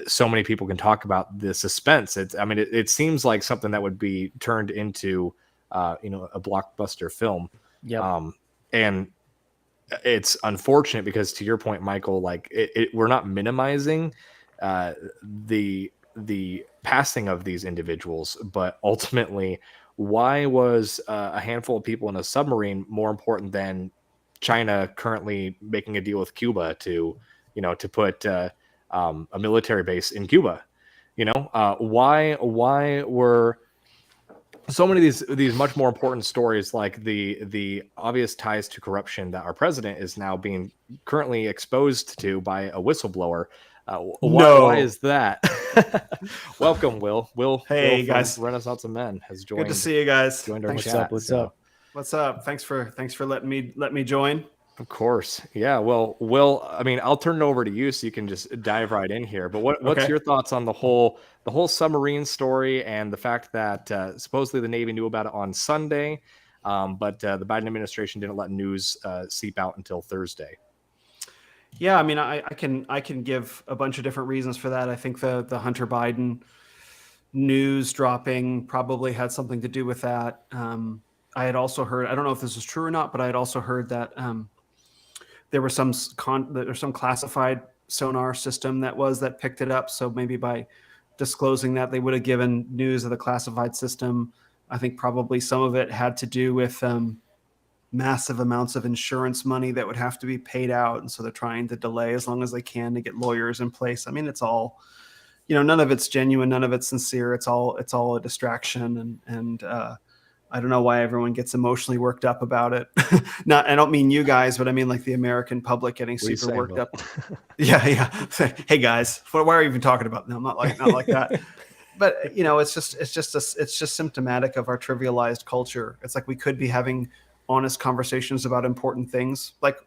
so many people can talk about the suspense. It seems like something that would be turned into a blockbuster film. Yep. And it's unfortunate because, to your point, Michael, like we're not minimizing the passing of these individuals, but ultimately, why was a handful of people in a submarine more important than China currently making a deal with Cuba to put a military base in Cuba? Why were so many of these much more important stories, like the obvious ties to corruption that our president is now being currently exposed to by a whistleblower? Why is that? Welcome, Will. Hey, Will from guys. Renaissance of Men has joined. Good to see you guys. Joined our Thanks. chat. What's up? What's up? Thanks for letting me join. Of course. Yeah. Well, Will, I'll turn it over to you so you can just dive right in here. But what's Okay. your thoughts on the whole submarine story and the fact that supposedly the Navy knew about it on Sunday, but the Biden administration didn't let news seep out until Thursday? Yeah, I can give a bunch of different reasons for that. I think the Hunter Biden news dropping probably had something to do with that. I had also heard, I don't know if this is true or not, but I had also heard that there was some classified sonar system that picked it up. So maybe by disclosing that, they would have given news of the classified system. I think probably some of it had to do with massive amounts of insurance money that would have to be paid out. And so they're trying to delay as long as they can to get lawyers in place. I mean, it's all, none of it's genuine, none of it's sincere. It's all a distraction. And I don't know why everyone gets emotionally worked up about it. I don't mean you guys, but I mean like the American public getting What are you super saying, worked Will? up. Yeah. Hey guys, why are you even talking about? No, I'm not like that. But it's just symptomatic of our trivialized culture. It's like we could be having honest conversations about important things, like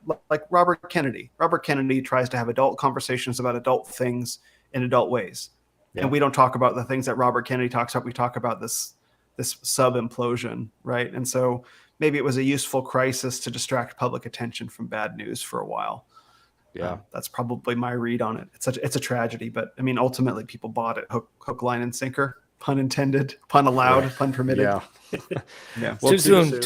Robert Kennedy. Robert Kennedy tries to have adult conversations about adult things in adult ways, Yeah. and we don't talk about the things that Robert Kennedy talks about. We talk about this sub implosion, right? And so maybe it was a useful crisis to distract public attention from bad news for a while. Yeah. That's probably my read on it. It's a tragedy, but I mean, ultimately, people bought it hook, line, and sinker. Pun intended, pun allowed, pun permitted. Yeah. Yeah. Too soon. Yeah.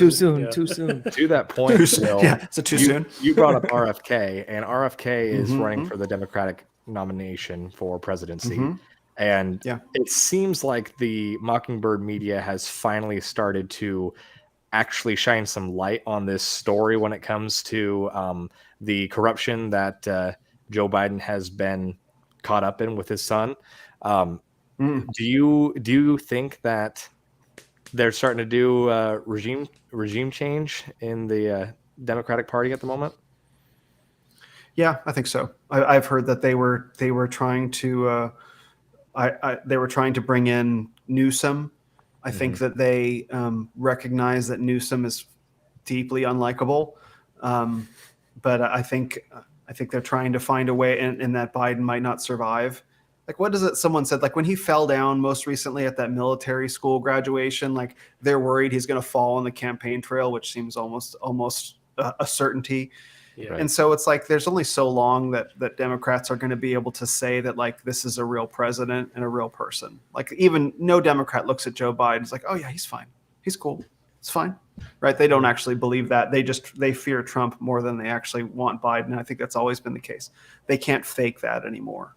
Too soon. To that point, Will, Yeah. So too soon. you brought up RFK, and RFK is Mhm. running for the Democratic nomination for presidency. Mhm. And Yeah. it seems like the Mockingbird media has finally started to actually shine some light on this story when it comes to the corruption that Joe Biden has been caught up in with his son. Um, Mm. do you think that they're starting to do regime change in the Democratic Party at the moment? Yeah, I think so. I've heard that they were trying to they were trying to bring in Newsom. I think that they recognize that Newsom is deeply unlikable, but I think they're trying to find a way, and that Biden might not survive. Like, what is it? Someone said, like, when he fell down most recently at that military school graduation, like they're worried he's going to fall on the campaign trail, which seems almost a certainty. Yeah. Right. And so it's like there's only so long that Democrats are going to be able to say that like this is a real president and a real person. Like even no Democrat looks at Joe Biden. It's like, oh yeah, he's fine. He's cool. It's fine. Right. They don't actually believe that. They fear Trump more than they actually want Biden. And I think that's always been the case. They can't fake that anymore.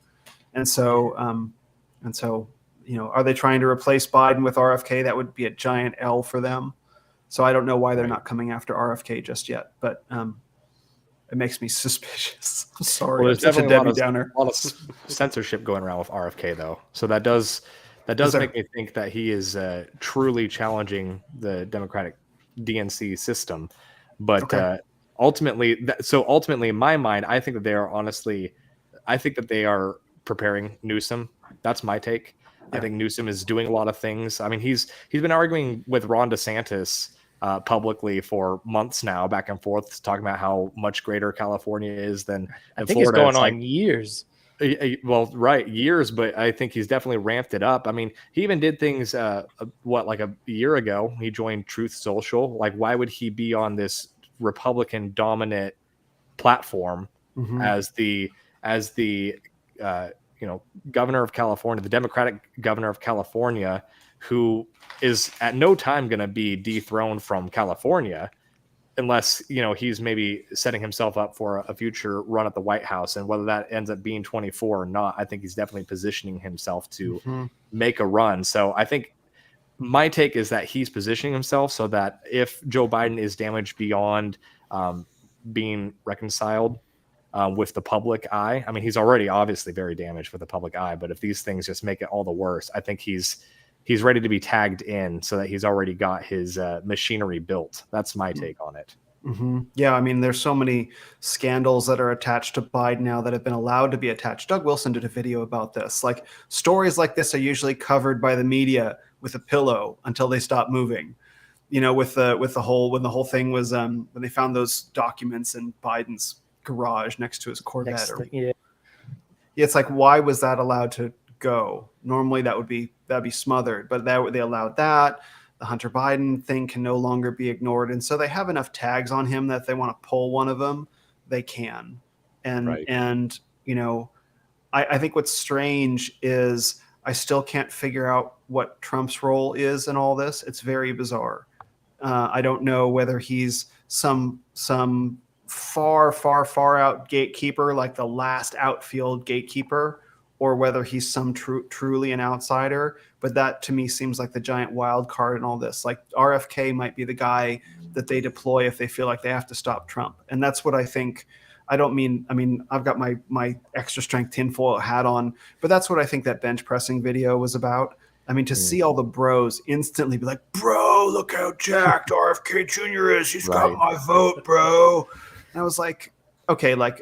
And so are they trying to replace Biden with RFK? That would be a giant L for them. So I don't know why they're Right. not coming after RFK just yet. But it makes me suspicious. I'm sorry. Well, I'm there's such a definitely Debbie Downer. a lot of censorship going around with RFK, though. So that does there? make me think that he is truly challenging the Democratic DNC system. But Okay. ultimately, in my mind, I think that they are preparing Newsom. That's my take. I Yeah. think Newsom is doing a lot of things. I mean, he's been arguing with Ron DeSantis publicly for months now, back and forth, talking about how much greater California is than I think Florida. it's going It's on years. well, right, years, but I think he's definitely ramped it up. I mean, he even did things like a year ago. He joined Truth Social. Like, why would he be on this Republican dominant platform Mm-hmm. as the governor of California, the Democratic governor of California, who is at no time going to be dethroned from California unless he's maybe setting himself up for a future run at the White House. And whether that ends up being 24 or not, I think he's definitely positioning himself to Mm-hmm. make a run. So I think my take is that he's positioning himself so that if Joe Biden is damaged beyond being reconciled with the public eye, I mean, he's already obviously very damaged with the public eye, but if these things just make it all the worse, I think he's ready to be tagged in so that he's already got his machinery built. That's my take on it. Mm-hmm. Yeah, I mean, there's so many scandals that are attached to Biden now that have been allowed to be attached. Doug Wilson did a video about this. Like, stories like this are usually covered by the media with a pillow until they stop moving. With the whole thing was when they found those documents in Biden's garage next to his Corvette. It's like, why was that allowed to go? Normally that'd be smothered, but they allowed that. The Hunter Biden thing can no longer be ignored, and so they have enough tags on him that if they want to pull one of them, they can. And Right. I think what's strange is I still can't figure out what Trump's role is in all this. It's very bizarre. I don't know whether he's some far out gatekeeper, like the last outfield gatekeeper, or whether he's some truly an outsider. But that to me seems like the giant wild card in all this. Like RFK might be the guy that they deploy if they feel like they have to stop Trump. And that's what I think. I mean, I've got my extra strength tinfoil hat on, but that's what I think that bench pressing video was about. I mean, to see all the bros instantly be like, bro, look how jacked RFK Jr. is. He's got my vote, bro. And I was like, okay, like,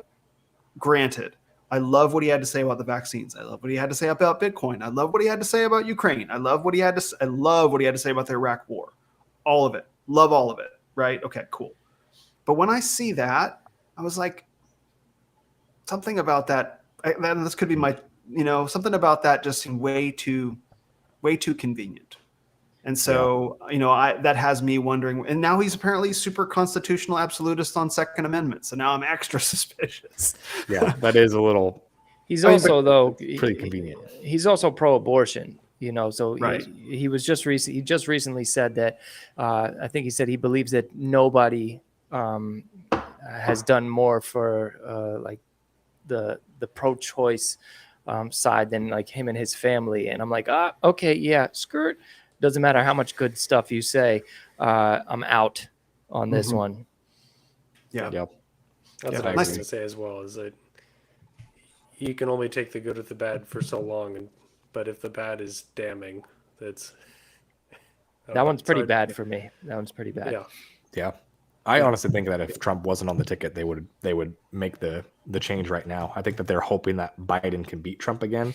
granted, I love what he had to say about the vaccines. I love what he had to say about Bitcoin. I love what he had to say about Ukraine. I love what he had to say about the Iraq war. All of it. Love all of it. Right? Okay, cool. But when I see that, I was like, something about that. This could be my, something about that just seemed way too convenient. And so, that has me wondering. And now he's apparently super constitutional absolutist on Second Amendment. So now I'm extra suspicious. Yeah, that is a little. He's also pretty convenient. He's also pro-abortion. So right. he just recently said that. I think he said he believes that nobody has done more for like the pro-choice side than like him and his family. And I'm like, okay, yeah, skirt. Doesn't matter how much good stuff you say. I'm out on this one. Yeah. Yep. That's what I was going to say as well, is that you can only take the good with the bad for so long. But if the bad is damning, that one's pretty bad for me. That one's pretty bad. Yeah. I honestly think that if Trump wasn't on the ticket, they would make the change right now. I think that they're hoping that Biden can beat Trump again,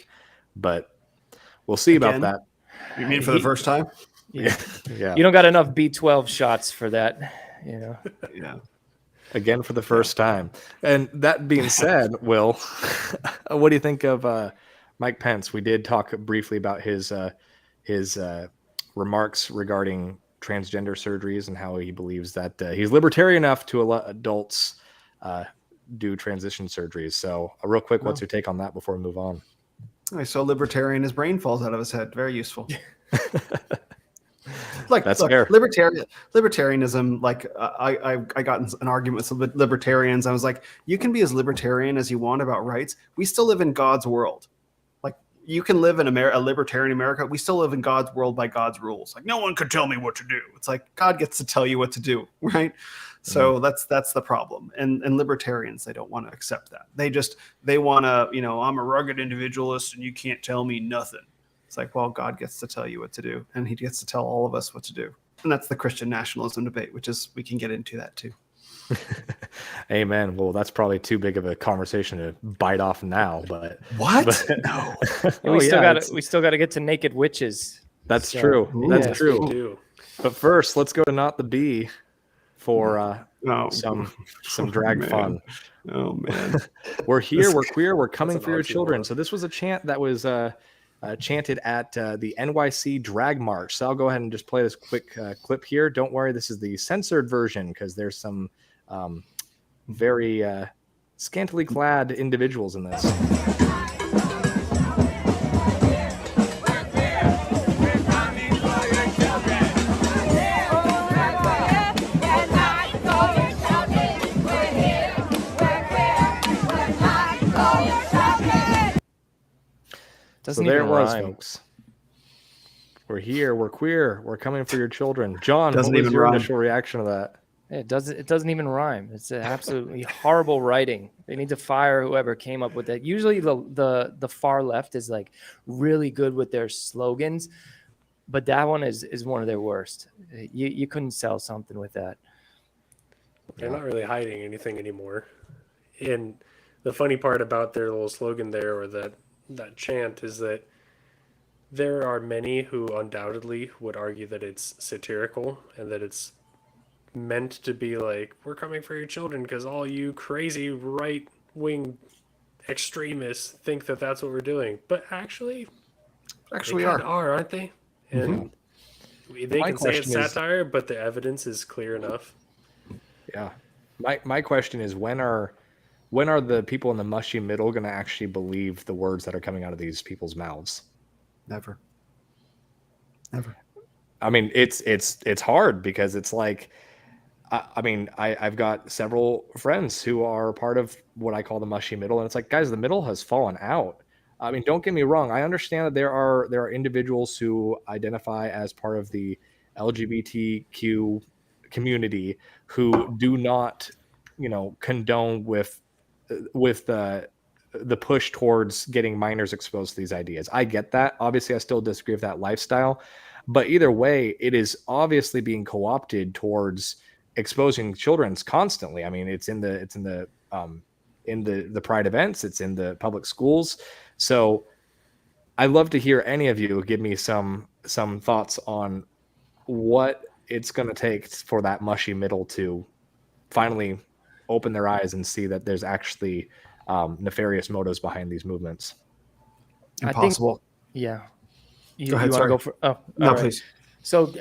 but we'll see about that. You mean for the first time? Yeah. You don't got enough B12 shots for that, Yeah. Again for the first time. And that being said, Will, what do you think of Mike Pence? We did talk briefly about his remarks regarding transgender surgeries and how he believes that he's libertarian enough to let adults do transition surgeries. So real quick, what's your take on that before we move on? I saw libertarian, his brain falls out of his head. Very useful. That's fair. Libertarianism, like I got in an argument with libertarians. I was like, you can be as libertarian as you want about rights. We still live in God's world. Like, you can live in a libertarian America. We still live in God's world by God's rules. Like, no one could tell me what to do. It's like God gets to tell you what to do, right? So that's the problem. And libertarians, they don't want to accept that. They want to, I'm a rugged individualist and you can't tell me nothing. It's like, well, God gets to tell you what to do, and he gets to tell all of us what to do. And that's the Christian nationalism debate, which is, we can get into that too. Amen. Well, that's probably too big of a conversation to bite off now, but No. We still got to get to naked witches. That's true. That's true. But first, let's go to Not the Bee for some drag fun. Oh man. We're here, we're queer, we're coming for your children. So this was a chant that was chanted at the NYC Drag March. So I'll go ahead and just play this quick clip here. Don't worry, this is the censored version because there's some very scantily clad individuals in this. Doesn't so there even it was, rhyme. folks. We're here, we're queer, we're coming for your children. John, Doesn't what was even your rhyme. initial reaction to that? It doesn't even rhyme. It's absolutely horrible writing. They need to fire whoever came up with that. Usually the far left is like really good with their slogans, but that one is one of their worst. You couldn't sell something with that. They're not really hiding anything anymore. And the funny part about their little slogan there, or that chant, is that there are many who undoubtedly would argue that it's satirical and that it's meant to be like, we're coming for your children because all you crazy right-wing extremists think that that's what we're doing. But actually We are, aren't they? And they My can say it's question is- satire, but the evidence is clear enough. Yeah. My question is, when are the people in the mushy middle going to actually believe the words that are coming out of these people's mouths? Never. I mean, it's hard because it's like, I've got several friends who are part of what I call the mushy middle, and it's like, guys, the middle has fallen out. I mean, don't get me wrong. I understand that there are individuals who identify as part of the LGBTQ community who do not, condone with the push towards getting minors exposed to these ideas. I get that. Obviously, I still disagree with that lifestyle, but either way, it is obviously being co-opted towards exposing children's constantly. I mean, it's in the pride events, it's in the public schools. So I'd love to hear any of you give me some thoughts on what it's going to take for that mushy middle to finally open their eyes and see that there's actually nefarious motives behind these movements. Impossible. Yeah. Go ahead, You want to sorry. go for? Oh, No, all right. please. So,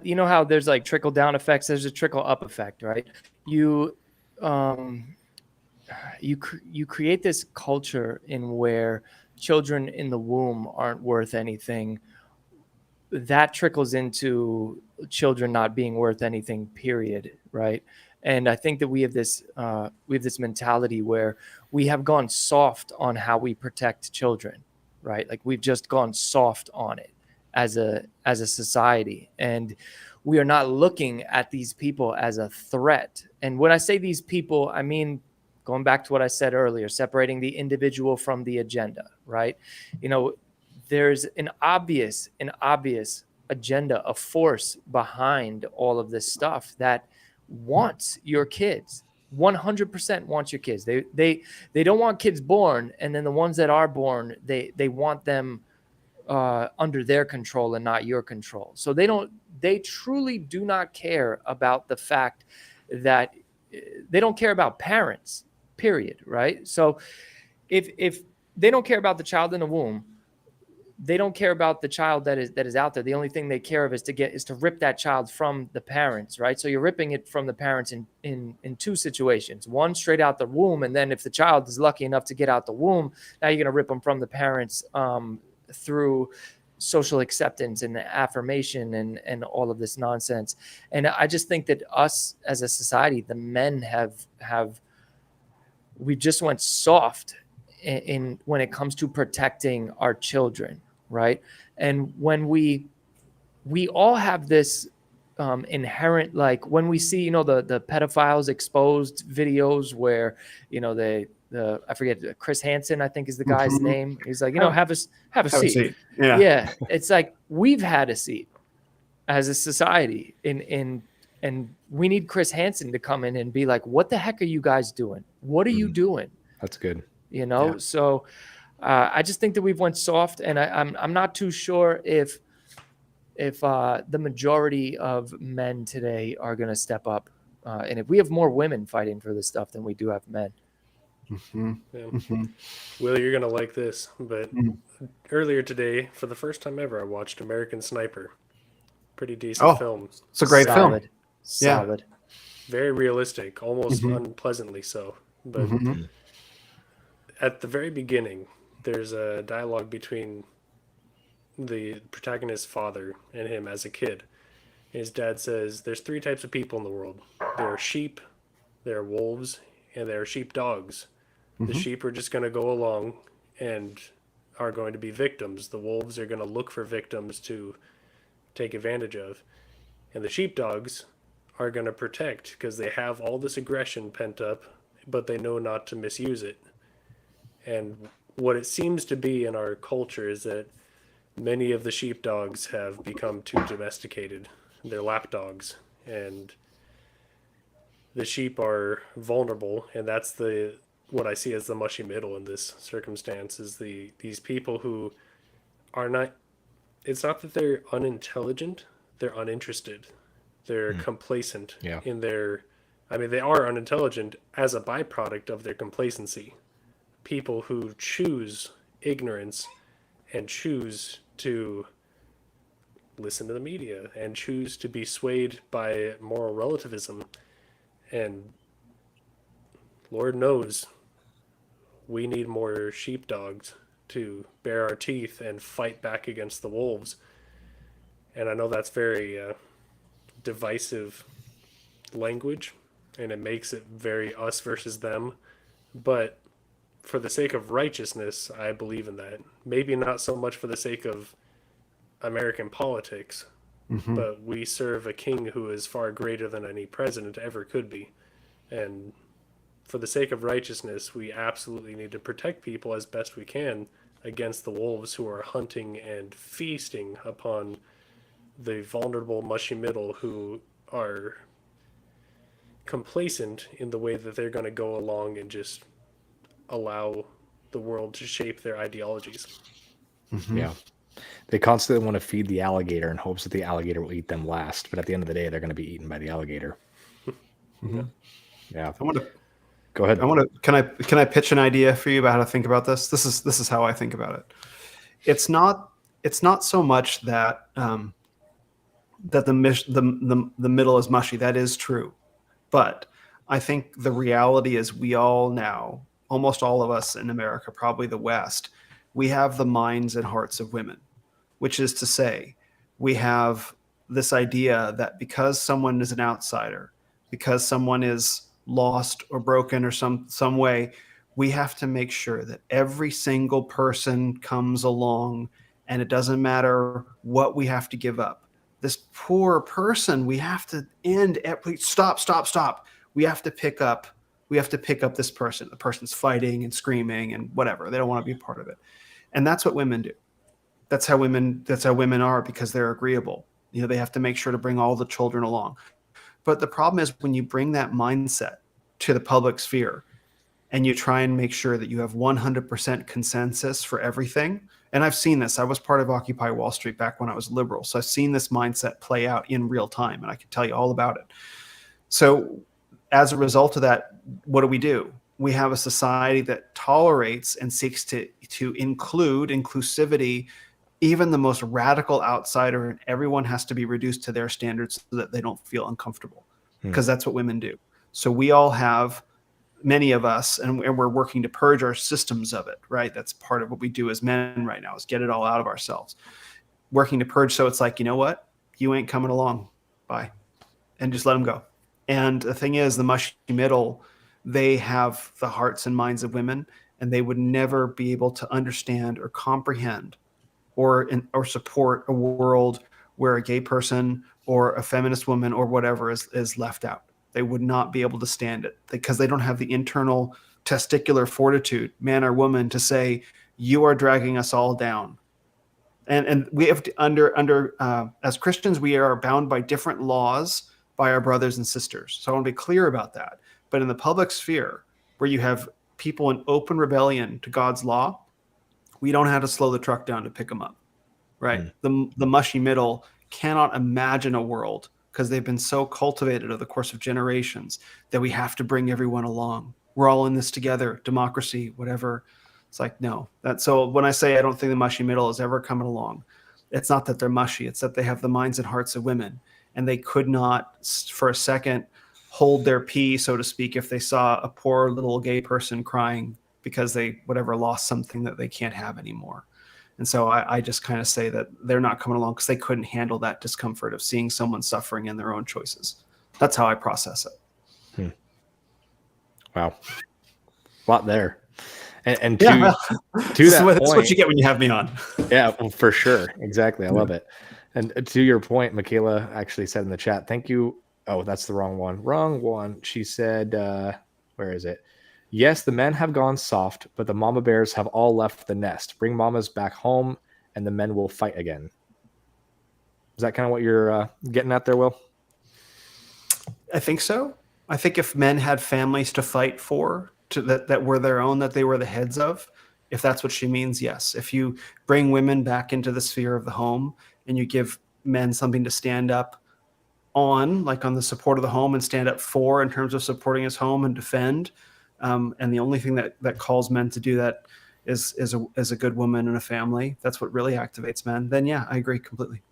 you know how there's like trickle down effects. There's a trickle up effect, right? You create this culture in where children in the womb aren't worth anything. That trickles into children not being worth anything, period, right? And I think that we have this mentality where we have gone soft on how we protect children, right? Like we've just gone soft on it as a society, and we are not looking at these people as a threat. And when I say these people, I mean, going back to what I said earlier, separating the individual from the agenda, right? You know, there's an obvious agenda, a force behind all of this stuff that wants your kids. 100% wants your kids. They don't want kids born, and then the ones that are born, they want them under their control and not your control. So they truly do not care about the fact that they don't care about parents, period, right? So if they don't care about the child in the womb, they don't care about the child that is out there. The only thing they care of is to rip that child from the parents, right? So you're ripping it from the parents in two situations. One, straight out the womb, and then if the child is lucky enough to get out the womb, now you're going to rip them from the parents through social acceptance and affirmation and all of this nonsense. And I just think that us as a society, the men we just went soft in when it comes to protecting our children, right? And when we all have this inherent, like when we see, you know, the pedophiles exposed videos where, you know, I forget, Chris Hansen, I think is the guy's name. He's like, you know, have a seat. Yeah. Yeah. It's like, we've had a seat as a society and we need Chris Hansen to come in and be like, what the heck are you guys doing? What are you doing? That's good. You know? Yeah. So I just think that we've went soft, and I'm not too sure if the majority of men today are going to step up. And if we have more women fighting for this stuff than we do have men. Mm-hmm. Yeah. Mm-hmm. Will, you're gonna like this, but earlier today, for the first time ever, I watched American Sniper. Pretty decent film. It's a great film. Solid. Very realistic, almost unpleasantly so. But at the very beginning, there's a dialogue between the protagonist's father and him as a kid. His dad says, there's 3 types of people in the world. There are sheep, there are wolves, and there are sheepdogs. The sheep are just going to go along and are going to be victims. The wolves are going to look for victims to take advantage of. And the sheepdogs are going to protect because they have all this aggression pent up, but they know not to misuse it. And what it seems to be in our culture is that many of the sheepdogs have become too domesticated. They're lapdogs, and the sheep are vulnerable, and that's what I see as the mushy middle in this circumstance is these people who are not. It's not that they're unintelligent; they're uninterested. They're complacent in their. I mean, they are unintelligent as a byproduct of their complacency. People who choose ignorance and choose to listen to the media and choose to be swayed by moral relativism. And Lord knows we need more sheepdogs to bare our teeth and fight back against the wolves. And I know that's very divisive language, and it makes it very us versus them. But for the sake of righteousness, I believe in that. Maybe not so much for the sake of American politics, but we serve a king who is far greater than any president ever could be. And for the sake of righteousness, we absolutely need to protect people as best we can against the wolves who are hunting and feasting upon the vulnerable mushy middle who are complacent in the way that they're going to go along and just allow the world to shape their ideologies. Yeah. They constantly want to feed the alligator in hopes that the alligator will eat them last. But at the end of the day, they're going to be eaten by the alligator. Yeah. I want to. Go ahead. I want to. Can I pitch an idea for you about how to think about this? This is how I think about it. It's not so much that that the middle is mushy. That is true, but I think the reality is we all now, almost all of us in America, probably the West, we have the minds and hearts of women, which is to say, we have this idea that because someone is an outsider, because someone is lost or broken or some way, we have to make sure that every single person comes along, and it doesn't matter what we have to give up. This poor person, we have to end. Stop. We have to pick up this person. The person's fighting and screaming and whatever. They don't want to be a part of it. And that's what women do. That's how women are, because they're agreeable. They have to make sure to bring all the children along. But the problem is when you bring that mindset to the public sphere and you try and make sure that you have 100% consensus for everything. And I've seen this. I was part of Occupy Wall Street back when I was liberal. So I've seen this mindset play out in real time, and I can tell you all about it. So as a result of that, what do? We have a society that tolerates and seeks to include inclusivity, even the most radical outsider, and everyone has to be reduced to their standards so that they don't feel uncomfortable, because that's what women do. So we all have, many of us, and we're working to purge our systems of it, right? That's part of what we do as men right now, is get it all out of ourselves, working to purge. So it's like, you know what? You ain't coming along. Bye. And just let them go. And the thing is, the mushy middle, they have the hearts and minds of women, and they would never be able to understand or comprehend or support a world where a gay person or a feminist woman or whatever is left out. They would not be able to stand it, because they don't have the internal testicular fortitude, man or woman, to say, you are dragging us all down. And we have to, as Christians, we are bound by different laws by our brothers and sisters. So I want to be clear about that. But in the public sphere, where you have people in open rebellion to God's law, we don't have to slow the truck down to pick them up, right? The mushy middle cannot imagine a world, because they've been so cultivated over the course of generations, that we have to bring everyone along. We're all in this together, democracy, whatever. It's like, no. So when I say I don't think the mushy middle is ever coming along, it's not that they're mushy. It's that they have the minds and hearts of women, and they could not for a second hold their pee, so to speak, if they saw a poor little gay person crying because they lost something that they can't have anymore. And so I just kind of say that they're not coming along because they couldn't handle that discomfort of seeing someone suffering in their own choices. That's how I process it. Wow. A lot there. And yeah, to that point, that's what you get when you have me on. Yeah, well, for sure. Exactly. I love it. And to your point, Michaela actually said in the chat, thank you. Oh, that's the wrong one. Wrong one. She said, where is it? Yes, the men have gone soft, but the mama bears have all left the nest. Bring mamas back home, and the men will fight again. Is that kind of what you're getting at there, Will? I think so. I think if men had families to fight for, that were their own, that they were the heads of, if that's what she means, yes. If you bring women back into the sphere of the home and you give men something to stand up on, like on the support of the home, and stand up for in terms of supporting his home and defend, and the only thing that calls men to do that is a good woman and a family, that's what really activates men, then yeah, I agree completely.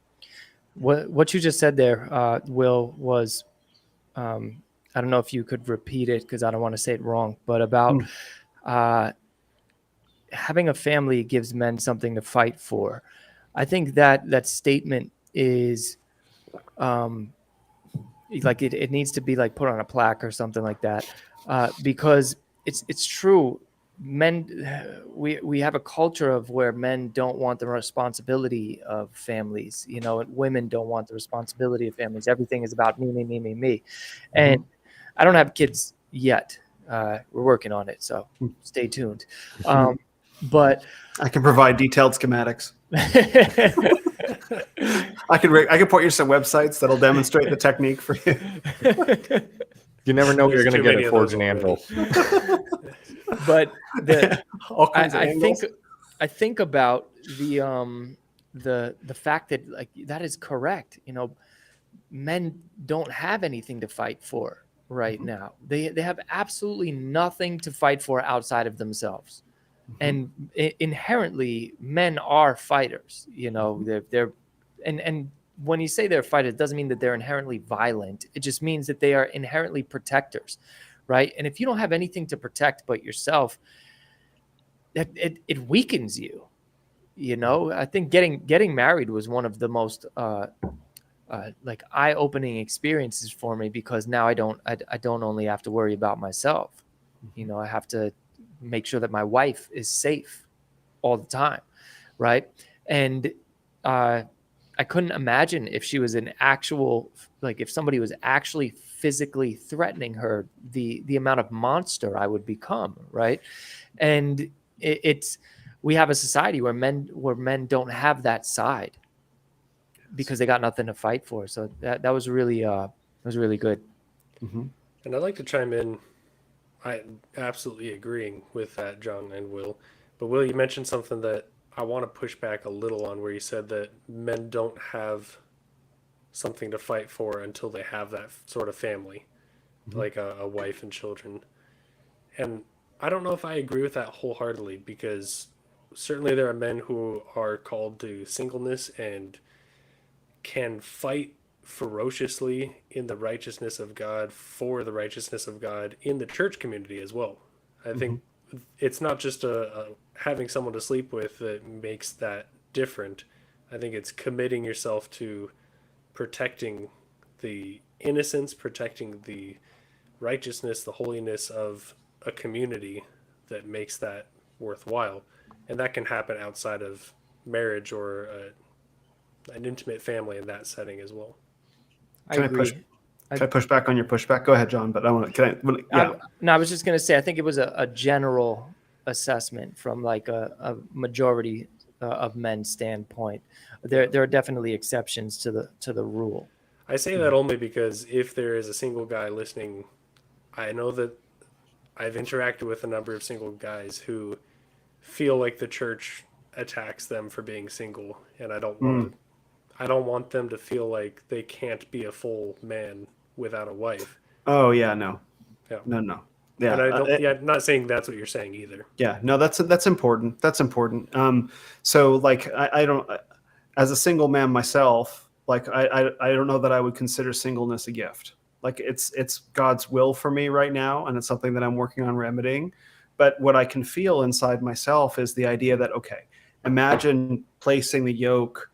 What you just said there, Will, was I don't know if you could repeat it because I don't want to say it wrong, but about having a family gives men something to fight for. I think that statement is like it needs to be like put on a plaque or something like that, because it's true. Men, we have a culture of where men don't want the responsibility of families, and women don't want the responsibility of families. Everything is about me. And I don't have kids yet. We're working on it, so stay tuned. But I can provide detailed schematics. I can point you to some websites that'll demonstrate the technique for you. You never know what you're There's going to too get many at of those Forge and Anvil. but All kinds of I angles. think about the fact that like that is correct. You know, men don't have anything to fight for right now. They have absolutely nothing to fight for outside of themselves. And inherently, men are fighters. You know, they're and when you say they're fighters, it doesn't mean that they're inherently violent. It just means that they are inherently protectors, right? And if you don't have anything to protect but yourself, it weakens you. You know, I think getting married was one of the most like eye-opening experiences for me, because now I don't only have to worry about myself. You know, I have to make sure that my wife is safe all the time, right? And I couldn't imagine if she was an actual, like if somebody was actually physically threatening her, the amount of monster I would become, right? And it's we have a society where men don't have that side because they got nothing to fight for. So that was really good. And I'd like to chime in. I absolutely agreeing with that, John and Will. But Will, you mentioned something that I want to push back a little on, where you said that men don't have something to fight for until they have that sort of family, like a wife and children. And I don't know if I agree with that wholeheartedly, because certainly there are men who are called to singleness and can fight ferociously in the righteousness of God, for the righteousness of God in the church community as well. I think it's not just a having someone to sleep with that makes that different. I think it's committing yourself to protecting the innocence, protecting the righteousness, the holiness of a community that makes that worthwhile. And that can happen outside of marriage or an intimate family in that setting as well. I agree. Can I push back on your pushback? Go ahead, John. But I want to. Yeah. I was just going to say, I think it was a general assessment from like a majority of men's standpoint. There are definitely exceptions to the rule. I say that only because if there is a single guy listening, I know that I've interacted with a number of single guys who feel like the church attacks them for being single, and I don't want them to feel like they can't be a full man without a wife. Oh yeah, no. Yeah. No. Yeah. And I don't. I'm not saying that's what you're saying either. Yeah. No, that's important. That's important. So like I don't, as a single man myself, like I don't know that I would consider singleness a gift. Like it's God's will for me right now, and it's something that I'm working on remedying. But what I can feel inside myself is the idea that, okay, imagine placing the yoke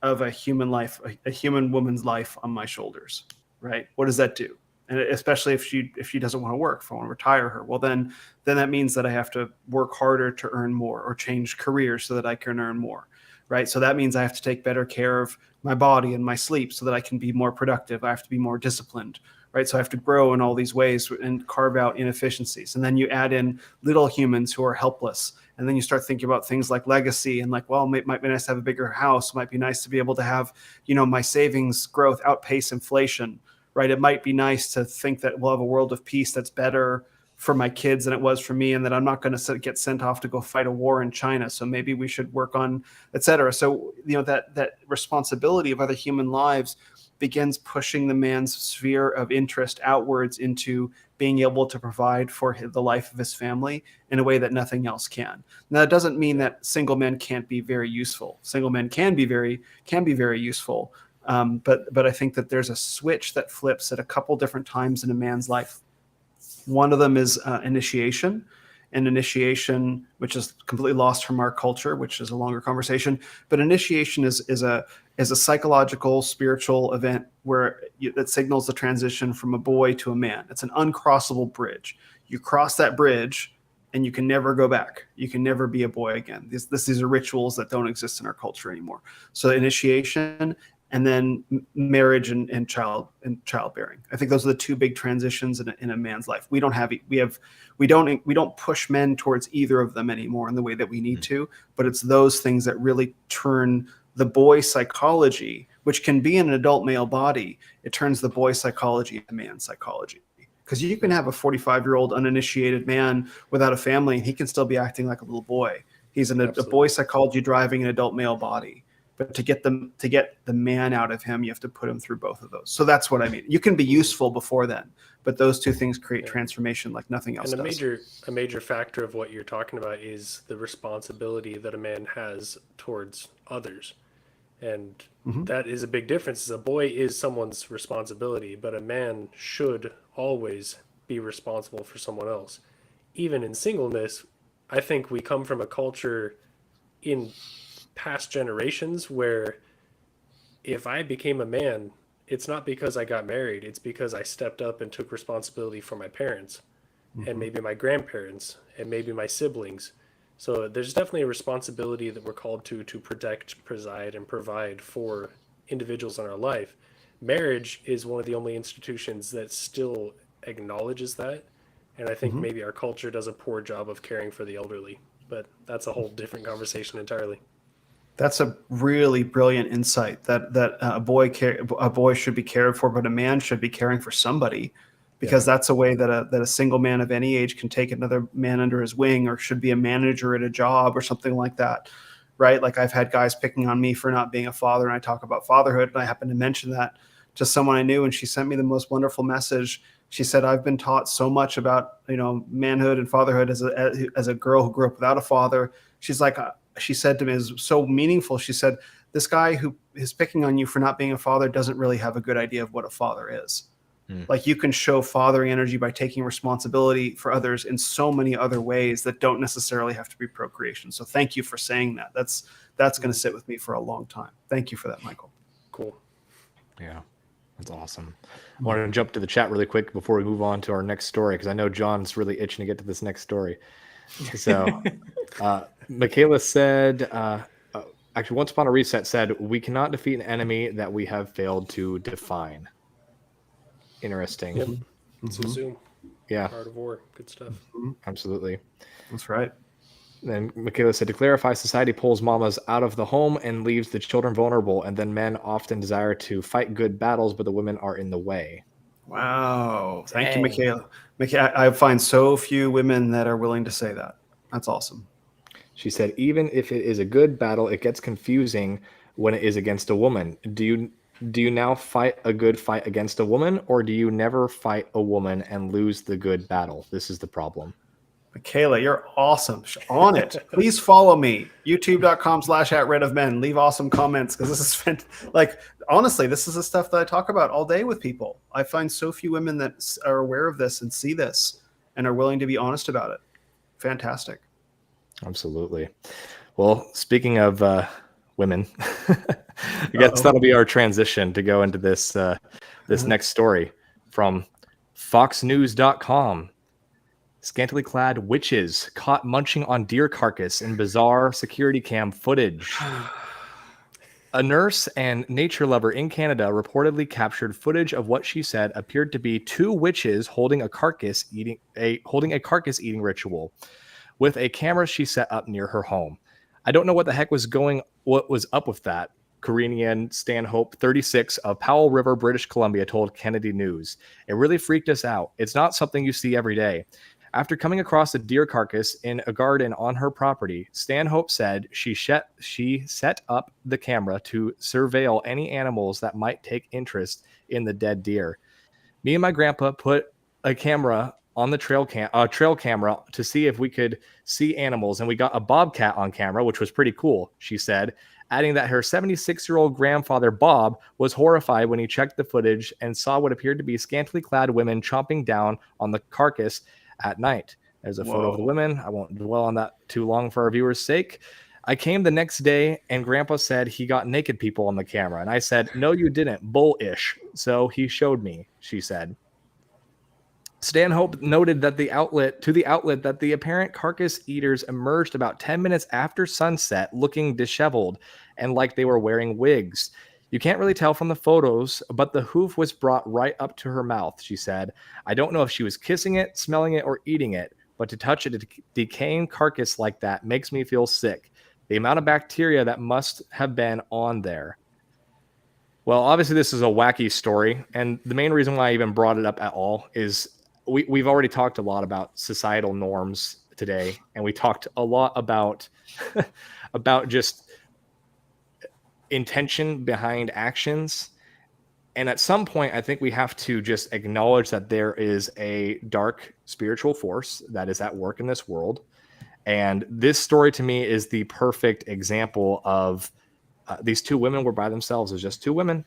of a human life, a human woman's life on my shoulders, right? What does that do? And especially if she doesn't want to work, if I want to retire her, well, then that means that I have to work harder to earn more, or change careers so that I can earn more, right? So that means I have to take better care of my body and my sleep so that I can be more productive. I have to be more disciplined, right? So I have to grow in all these ways and carve out inefficiencies. And then you add in little humans who are helpless. And then you start thinking about things like legacy and like, well, it might be nice to have a bigger house. It might be nice to be able to have, my savings growth outpace inflation, right? It might be nice to think that we'll have a world of peace that's better for my kids than it was for me, and that I'm not going to get sent off to go fight a war in China. So maybe we should work on, et cetera. So, that responsibility of other human lives begins pushing the man's sphere of interest outwards into being able to provide for the life of his family in a way that nothing else can. Now, that doesn't mean that single men can't be very useful. Single men can be very useful. But I think that there's a switch that flips at a couple different times in a man's life. One of them is initiation, which is completely lost from our culture, which is a longer conversation. But initiation is a psychological, spiritual event that signals the transition from a boy to a man. It's an uncrossable bridge. You cross that bridge, and you can never go back. You can never be a boy again. These are rituals that don't exist in our culture anymore. So initiation, and then marriage and childbearing. I think those are the two big transitions in a man's life. We don't push men towards either of them anymore in the way that we need to, but it's those things that really turn the boy psychology, which can be in an adult male body, it turns the boy psychology into man psychology. Because you can have a 45-year-old uninitiated man without a family, and he can still be acting like a little boy. He's a boy psychology driving an adult male body. But to get the man out of him, you have to put him through both of those. So that's what I mean. You can be useful before then, but those two things create transformation like nothing else does. A major factor of what you're talking about is the responsibility that a man has towards others. And that is a big difference. A boy is someone's responsibility, but a man should always be responsible for someone else. Even in singleness, I think we come from a culture in past generations where if I became a man, it's not because I got married, it's because I stepped up and took responsibility for my parents and maybe my grandparents and maybe my siblings. So there's definitely a responsibility that we're called to protect, preside, and provide for individuals in our life. Marriage is one of the only institutions that still acknowledges that, and I think maybe our culture does a poor job of caring for the elderly, but that's a whole different conversation entirely. That's a really brilliant insight that a boy should be cared for, but a man should be caring for somebody, because that's a way that a single man of any age can take another man under his wing, or should be a manager at a job or something like that, right? Like I've had guys picking on me for not being a father, and I talk about fatherhood, and I happen to mention that to someone I knew, and she sent me the most wonderful message. She said, "I've been taught so much about manhood and fatherhood as a girl who grew up without a father." She's like, she said to me, is so meaningful. She said, "This guy who is picking on you for not being a father doesn't really have a good idea of what a father is." Like you can show fathering energy by taking responsibility for others in so many other ways that don't necessarily have to be procreation. So thank you for saying that. That's going to sit with me for a long time. Thank you for that, Michael. Cool. Yeah, that's awesome. I wanted to jump to the chat really quick before we move on to our next story, because I know John's really itching to get to this next story. So Michaela said, actually, Once Upon a Reset said, "We cannot defeat an enemy that we have failed to define." Interesting. Yep. It's a Zoom. Yeah. Art of War. Good stuff. Absolutely. That's right. Then Michaela said, "To clarify, society pulls mamas out of the home and leaves the children vulnerable, and then men often desire to fight good battles, but the women are in the way." Wow. Thank you, Michaela. I find so few women that are willing to say that. That's awesome. She said, "Even if it is a good battle, it gets confusing when it is against a woman. Do you now fight a good fight against a woman, or do you never fight a woman and lose the good battle? This is the problem." Michaela, you're awesome. On it. Please follow me. YouTube.com/@redofmen. Leave awesome comments, because this is like, honestly, this is the stuff that I talk about all day with people. I find so few women that are aware of this and see this and are willing to be honest about it. Fantastic. Absolutely. Well, speaking of women, I guess that'll be our transition to go into this next story from foxnews.com. Scantily clad witches caught munching on deer carcass in bizarre security cam footage. A nurse and nature lover in Canada reportedly captured footage of what she said appeared to be two witches holding a carcass eating ritual with a camera she set up near her home. "I don't know what the heck was up with that," Korean Stanhope, 36, of Powell River, British Columbia, told Kennedy News. "It really freaked us out. It's not something you see every day." After coming across a deer carcass in a garden on her property, Stanhope said she set up the camera to surveil any animals that might take interest in the dead deer. "Me and my grandpa put a camera on the trail camera to see if we could see animals, and we got a bobcat on camera, which was pretty cool," she said, adding that her 76-year-old grandfather, Bob, was horrified when he checked the footage and saw what appeared to be scantily clad women chomping down on the carcass at night. There's a photo of the women. I won't dwell on that too long for our viewers' sake. "I came the next day and Grandpa said he got naked people on the camera. And I said, 'No, you didn't. Bullish.' So he showed me," she said. Stanhope noted that the outlet that the apparent carcass eaters emerged about 10 minutes after sunset looking disheveled and like they were wearing wigs. You can't really tell from the photos, but the hoof was brought right up to her mouth, she said. I don't know if she was kissing it, smelling it, or eating it, but to touch a decaying carcass like that makes me feel sick. The amount of bacteria that must have been on there. Well, obviously, this is a wacky story. And the main reason why I even brought it up at all is we've already talked a lot about societal norms today. And we talked a lot about, about just intention behind actions. And at some point, I think we have to just acknowledge that there is a dark spiritual force that is at work in this world. And this story to me is the perfect example of these two women were by themselves. It's just two women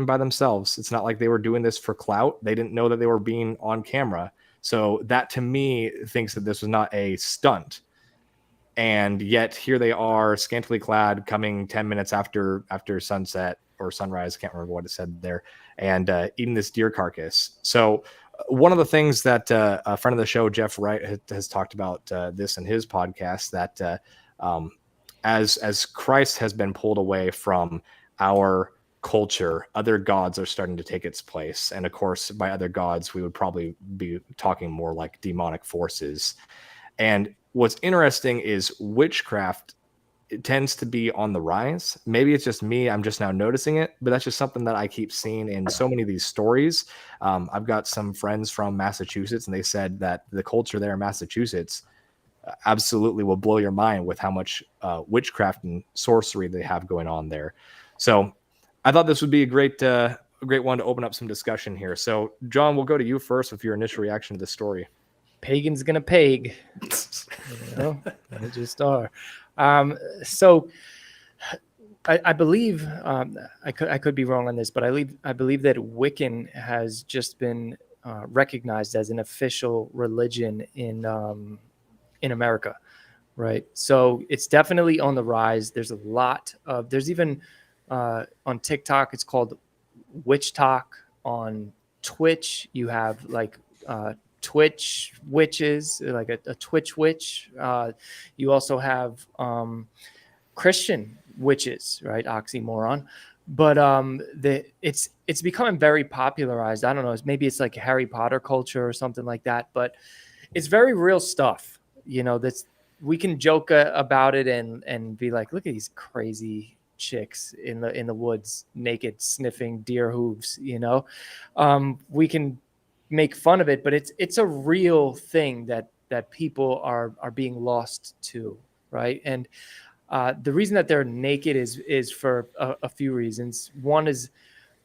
by themselves. It's not like they were doing this for clout. They didn't know that they were being on camera. So that to me thinks that this was not a stunt. And yet here they are, scantily clad, coming 10 minutes after sunset or sunrise. I can't remember what it said there, and eating this deer carcass. So one of the things that a friend of the show, Jeff Wright, has talked about this in his podcast, that as Christ has been pulled away from our culture, other gods are starting to take its place. And of course, by other gods, we would probably be talking more like demonic forces. And what's interesting is witchcraft, it tends to be on the rise. Maybe it's just me. I'm just now noticing it, but that's just something that I keep seeing in so many of these stories. I've got some friends from Massachusetts, and they said that the culture there in Massachusetts absolutely will blow your mind with how much witchcraft and sorcery they have going on there. So I thought this would be a great one to open up some discussion here. So John, we'll go to you first with your initial reaction to the story. Pagan's gonna pag. They just are. So I believe I could be wrong on this, but I believe that Wiccan has just been recognized as an official religion in America, right? So it's definitely on the rise. There's a lot of, there's even on TikTok, it's called Witch Talk. On Twitch, you have like Twitch witches, like a Twitch witch. You also have Christian witches, right? Oxymoron. But it's becoming very popularized. I don't know. Maybe it's like Harry Potter culture or something like that. But it's very real stuff. That's, we can joke about it and be like, look at these crazy chicks in the woods, naked, sniffing deer hooves. We can make fun of it, but it's a real thing that people are being lost to, right? And the reason that they're naked is for a few reasons. One is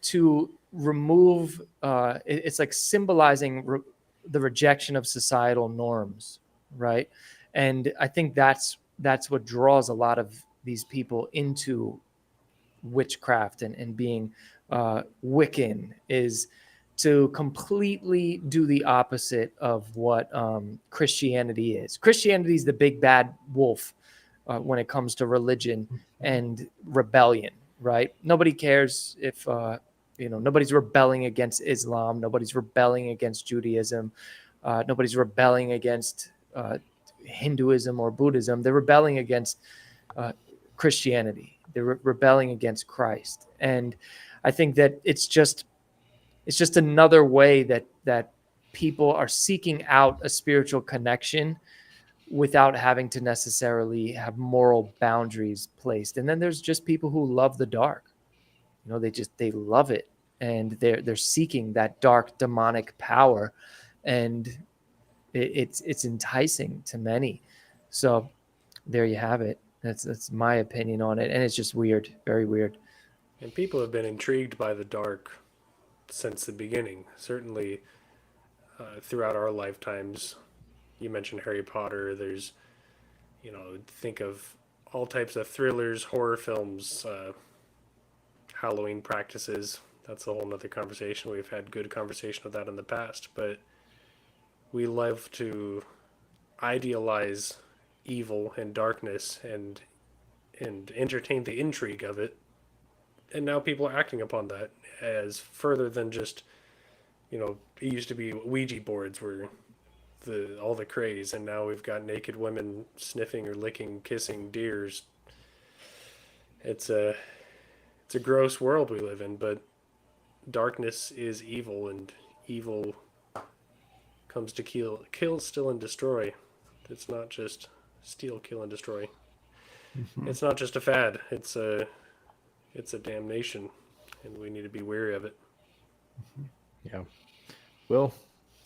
to remove. It's like symbolizing the rejection of societal norms, right? And I think that's what draws a lot of these people into witchcraft and being Wiccan, is to completely do the opposite of what Christianity is. Christianity is the big bad wolf when it comes to religion and rebellion, right? Nobody cares if nobody's rebelling against Islam, nobody's rebelling against Judaism, nobody's rebelling against Hinduism or Buddhism. They're rebelling against Christianity. They're rebelling against Christ. And I think that it's just another way that people are seeking out a spiritual connection without having to necessarily have moral boundaries placed. And then there's just people who love the dark. They love it, and they're seeking that dark demonic power, and it's enticing to many. So there you have it. That's my opinion on it, and it's just weird, very weird. And people have been intrigued by the dark since the beginning. Certainly, throughout our lifetimes. You mentioned Harry Potter. There's, think of all types of thrillers, horror films, Halloween practices. That's a whole nother conversation. We've had good conversation of that in the past, but we love to idealize evil and darkness and entertain the intrigue of it. And now people are acting upon that as further than just, it used to be Ouija boards were all the craze, and now we've got naked women sniffing or licking, kissing deers. It's it's a gross world we live in, but darkness is evil, and evil comes to kill, steal, and destroy. It's not just steal, kill, and destroy. It's not just a fad. It's a damnation, and we need to be wary of it. Yeah. Will,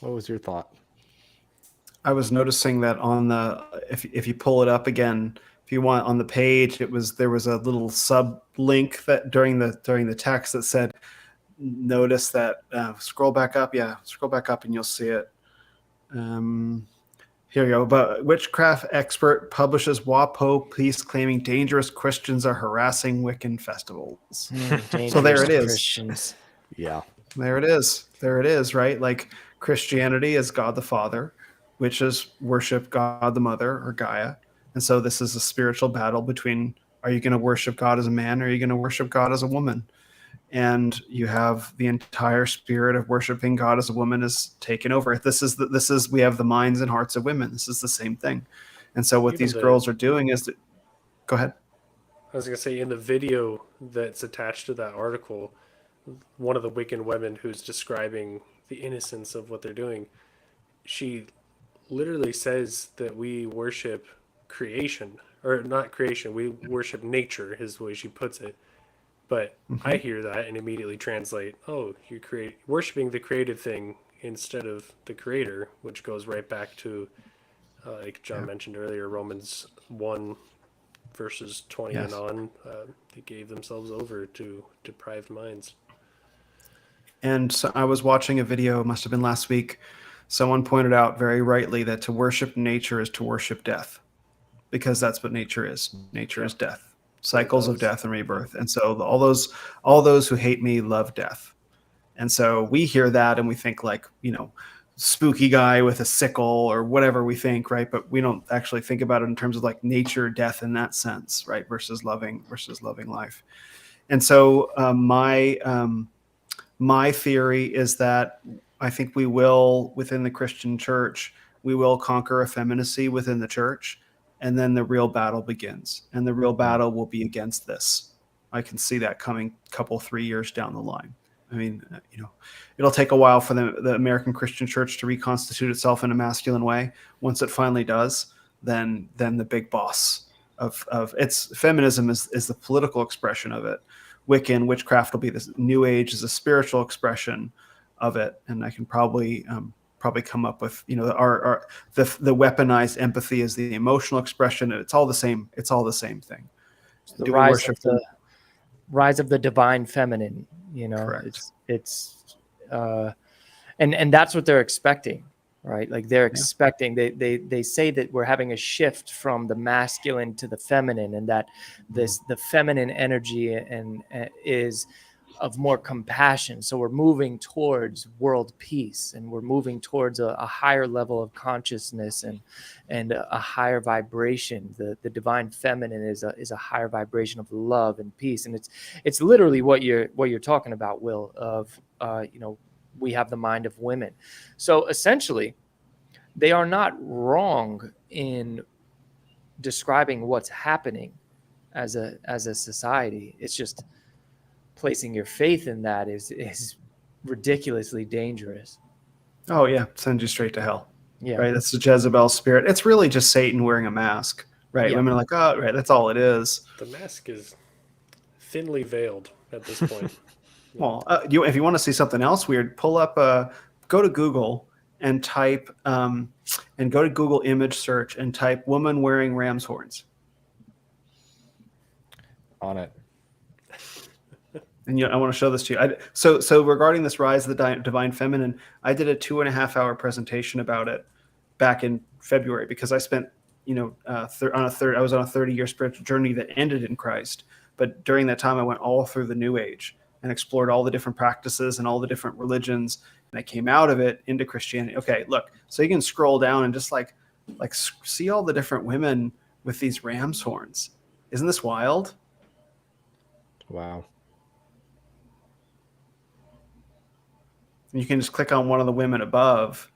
what was your thought? I was noticing that on the if you pull it up again, if you want on the page, there was a little sub link that during the text that said, notice that scroll back up, and you'll see it. Here you go. But witchcraft expert publishes WAPO piece claiming dangerous Christians are harassing Wiccan festivals. So there it is. Christians. Yeah. There it is. There it is, right? Like Christianity is God the Father, witches worship God the Mother or Gaia. And so this is a spiritual battle between, are you going to worship God as a man or are you going to worship God as a woman? And you have the entire spirit of worshiping God as a woman is taken over. We have the minds and hearts of women. This is the same thing. And so what these girls are doing is that, go ahead. I was going to say, in the video that's attached to that article, one of the Wiccan women who's describing the innocence of what they're doing, she literally says that we worship creation, or not creation, we worship nature, is the way she puts it. But I hear that and immediately translate, oh, you're worshiping the creative thing instead of the creator, which goes right back to, like John mentioned earlier, Romans 1 verses 20 and on. They gave themselves over to deprived minds. And so I was watching a video, it must have been last week. Someone pointed out very rightly that to worship nature is to worship death, because that's what nature is. Nature is death. Cycles of death and rebirth. And so all those who hate me love death. And so we hear that and we think like, spooky guy with a sickle or whatever we think, right? But we don't actually think about it in terms of like nature, death in that sense, right? Versus loving life. And so my theory is that I think we will, within the Christian church, we will conquer effeminacy within the church. And then the real battle begins. And the real battle will be against this. I can see that coming 3 years down the line. I mean, it'll take a while for the American Christian church to reconstitute itself in a masculine way. Once it finally does, then the big boss of its feminism is the political expression of it. Witchcraft will be this new age is a spiritual expression of it. And I can probably come up with, the weaponized empathy is the emotional expression. It's all the same. It's all the same thing. The rise of the divine feminine, Correct. And that's what they're expecting, right? Like they're expecting, they say that we're having a shift from the masculine to the feminine, and that the feminine energy is of more compassion. So we're moving towards world peace, and we're moving towards a higher level of consciousness and a higher vibration. The divine feminine is a higher vibration of love and peace. And it's literally what you're talking about, Will, of we have the mind of women. So essentially they are not wrong in describing what's happening as a society. It's just placing your faith in that is ridiculously dangerous. Oh yeah, send you straight to hell. Yeah, right. That's the Jezebel spirit. It's really just Satan wearing a mask, right? Yeah. Women are like, oh, right, that's all it is. The mask is thinly veiled at this point. Well, if you want to see something else weird, pull up, go to Google and type, and go to Google image search and type "woman wearing ram's horns." On it. And I want to show this to you. So regarding this rise of the divine feminine, I did a 2.5-hour presentation about it back in February, because I spent, I was on a 30-year spiritual journey that ended in Christ. But during that time, I went all through the New Age and explored all the different practices and all the different religions. And I came out of it into Christianity. Okay, look, so you can scroll down and just like see all the different women with these ram's horns. Isn't this wild? Wow. You can just click on one of the women above,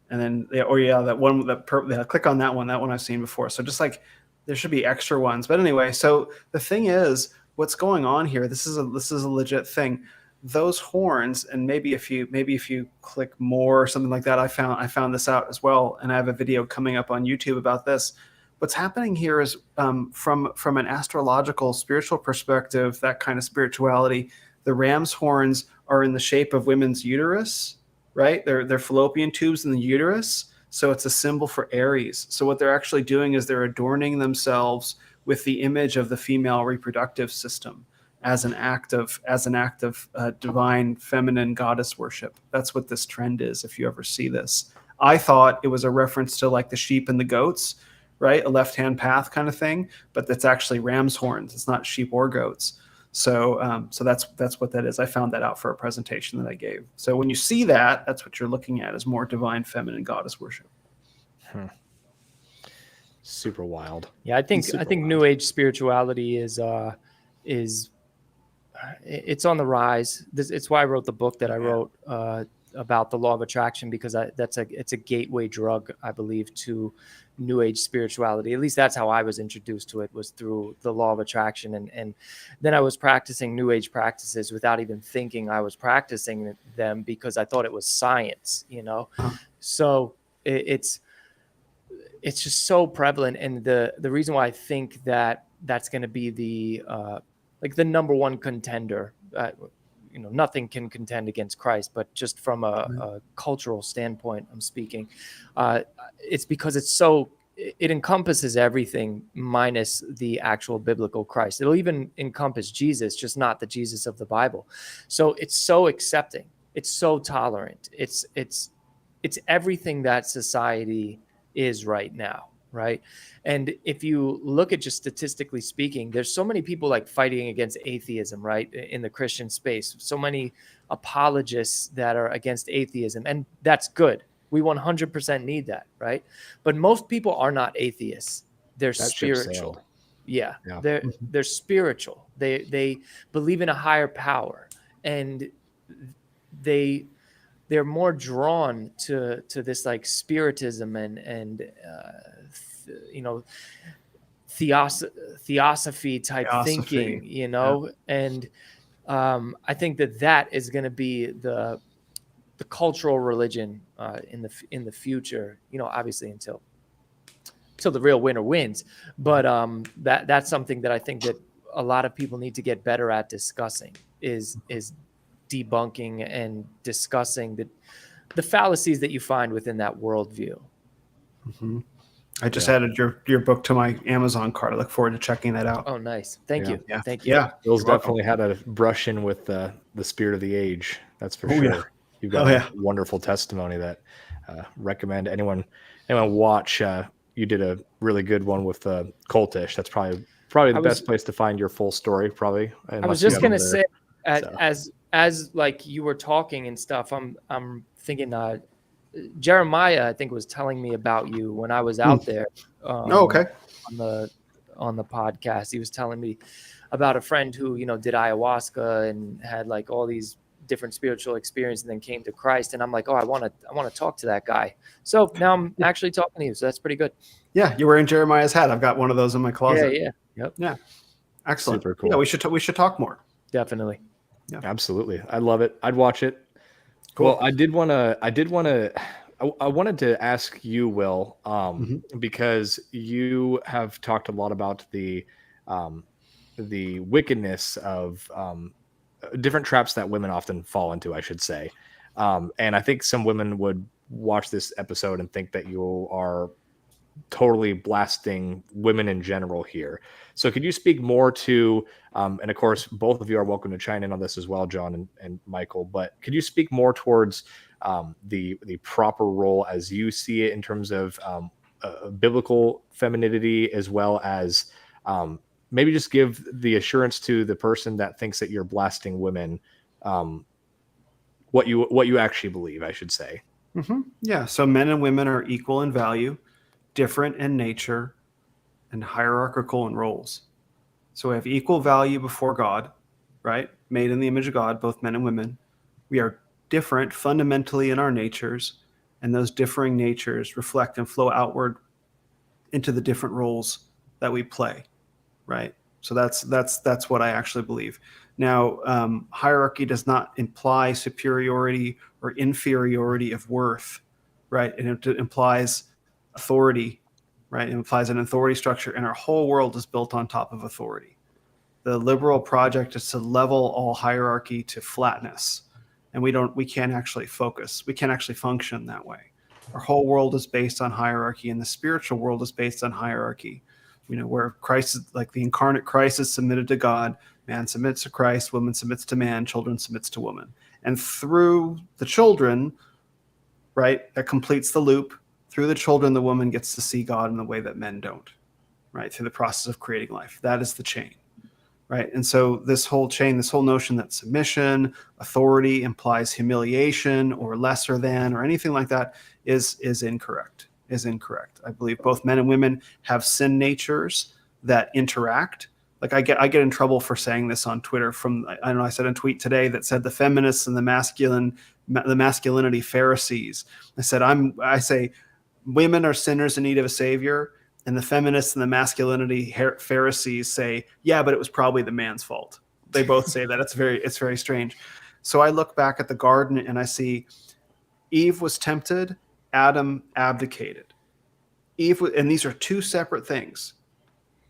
and then click on that one. That one I've seen before. So just like there should be extra ones. But anyway, so the thing is, what's going on here. This is a legit thing. Those horns, and maybe if you click more or something like that, I found this out as well, and I have a video coming up on YouTube about this. What's happening here is from an astrological spiritual perspective, that kind of spirituality, the ram's horns are in the shape of women's uterus, right? They're fallopian tubes in the uterus. So it's a symbol for Aries. So what they're actually doing is they're adorning themselves with the image of the female reproductive system as an act of divine feminine goddess worship. That's what this trend is. If you ever see this, I thought it was a reference to like the sheep and the goats, right? A left-hand path kind of thing, but that's actually ram's horns. It's not sheep or goats. So that's what that is. I found that out for a presentation that I gave. So when you see that, that's what you're looking at, is more divine feminine goddess worship. Super wild. Yeah, I think New Age spirituality is it's on the rise. It's why I wrote the book that I wrote about the law of attraction, because it's a gateway drug, I believe, to New Age spirituality. At least that's how I was introduced to it, was through the law of attraction. And then I was practicing New Age practices without even thinking I was practicing them, because I thought it was science, So it's just so prevalent. And the reason why I think that that's going to be the number one contender, nothing can contend against Christ, but just from a cultural standpoint, I'm speaking, it's because it encompasses everything minus the actual biblical Christ. It'll even encompass Jesus, just not the Jesus of the Bible. So it's so accepting. It's so tolerant. It's everything that society is right now. Right. And if you look at just statistically speaking, there's so many people like fighting against atheism, right, in the Christian space, so many apologists that are against atheism. And that's good. We 100% need that. Right. But most people are not atheists. They're spiritual. Yeah. They're spiritual. They believe in a higher power, and they're more drawn to this like spiritism and theosophy type thinking, and I think that is going to be the cultural religion in the future, obviously until the real winner wins. But that's something that I think that a lot of people need to get better at discussing, is debunking and discussing the fallacies that you find within that worldview. Mm-hmm. I just added your book to my Amazon cart. I look forward to checking that out. Oh, nice. Thank you. Yeah. Thank you. Yeah. Bill's definitely had a brush in with the spirit of the age. That's for sure. Yeah. You've got a wonderful testimony that recommend anyone watch. You did a really good one with Cultish. That's probably the best place to find your full story. Probably. I was just gonna say, as like you were talking and stuff, I'm thinking Jeremiah, I think, was telling me about you when I was out there. Okay. On the podcast, he was telling me about a friend who did ayahuasca and had like all these different spiritual experiences, and then came to Christ. And I'm like, I want to talk to that guy. So now I'm actually talking to you. So that's pretty good. Yeah, you're wearing Jeremiah's hat. I've got one of those in my closet. Yeah. Yep. Yeah. Excellent. Super cool. Yeah, we should talk more. Definitely. Yeah. Absolutely. I love it. I'd watch it. Cool. Well, I wanted to ask you, Will, because you have talked a lot about the wickedness of different traps that women often fall into, I should say. And I think some women would watch this episode and think that you are totally blasting women in general here. So could you speak more to, and of course, both of you are welcome to chime in on this as well, John and Michael, but could you speak more towards the proper role as you see it in terms of biblical femininity, as well as maybe just give the assurance to the person that thinks that you're blasting women, what you actually believe, I should say. Mm-hmm. Yeah. So men and women are equal in value, different in nature, and hierarchical in roles. So we have equal value before God, right? Made in the image of God, both men and women. We are different fundamentally in our natures, and those differing natures reflect and flow outward into the different roles that we play, right? So that's what I actually believe. Now, hierarchy does not imply superiority or inferiority of worth, right? It implies authority, right? It implies an authority structure, and our whole world is built on top of authority. The liberal project is to level all hierarchy to flatness, and we can't actually focus. We can't actually function that way. Our whole world is based on hierarchy, and the spiritual world is based on hierarchy. Where Christ, like the incarnate Christ, is submitted to God, man submits to Christ, woman submits to man, children submits to woman. And through the children, right, that completes the loop. Through the children, the woman gets to see God in the way that men don't, right, through the process of creating life. That is the chain, right? And so this whole chain, this whole notion that submission, authority implies humiliation or lesser than or anything like that is incorrect. I believe both men and women have sin natures that interact. Like I get in trouble for saying this on Twitter I said a tweet today that said the feminists and the masculinity Pharisees. I say women are sinners in need of a savior, and the feminists and the masculinity Pharisees say, yeah, but it was probably the man's fault. They both say that. It's very strange. So I look back at the garden and I see Eve was tempted, Adam abdicated. And these are two separate things.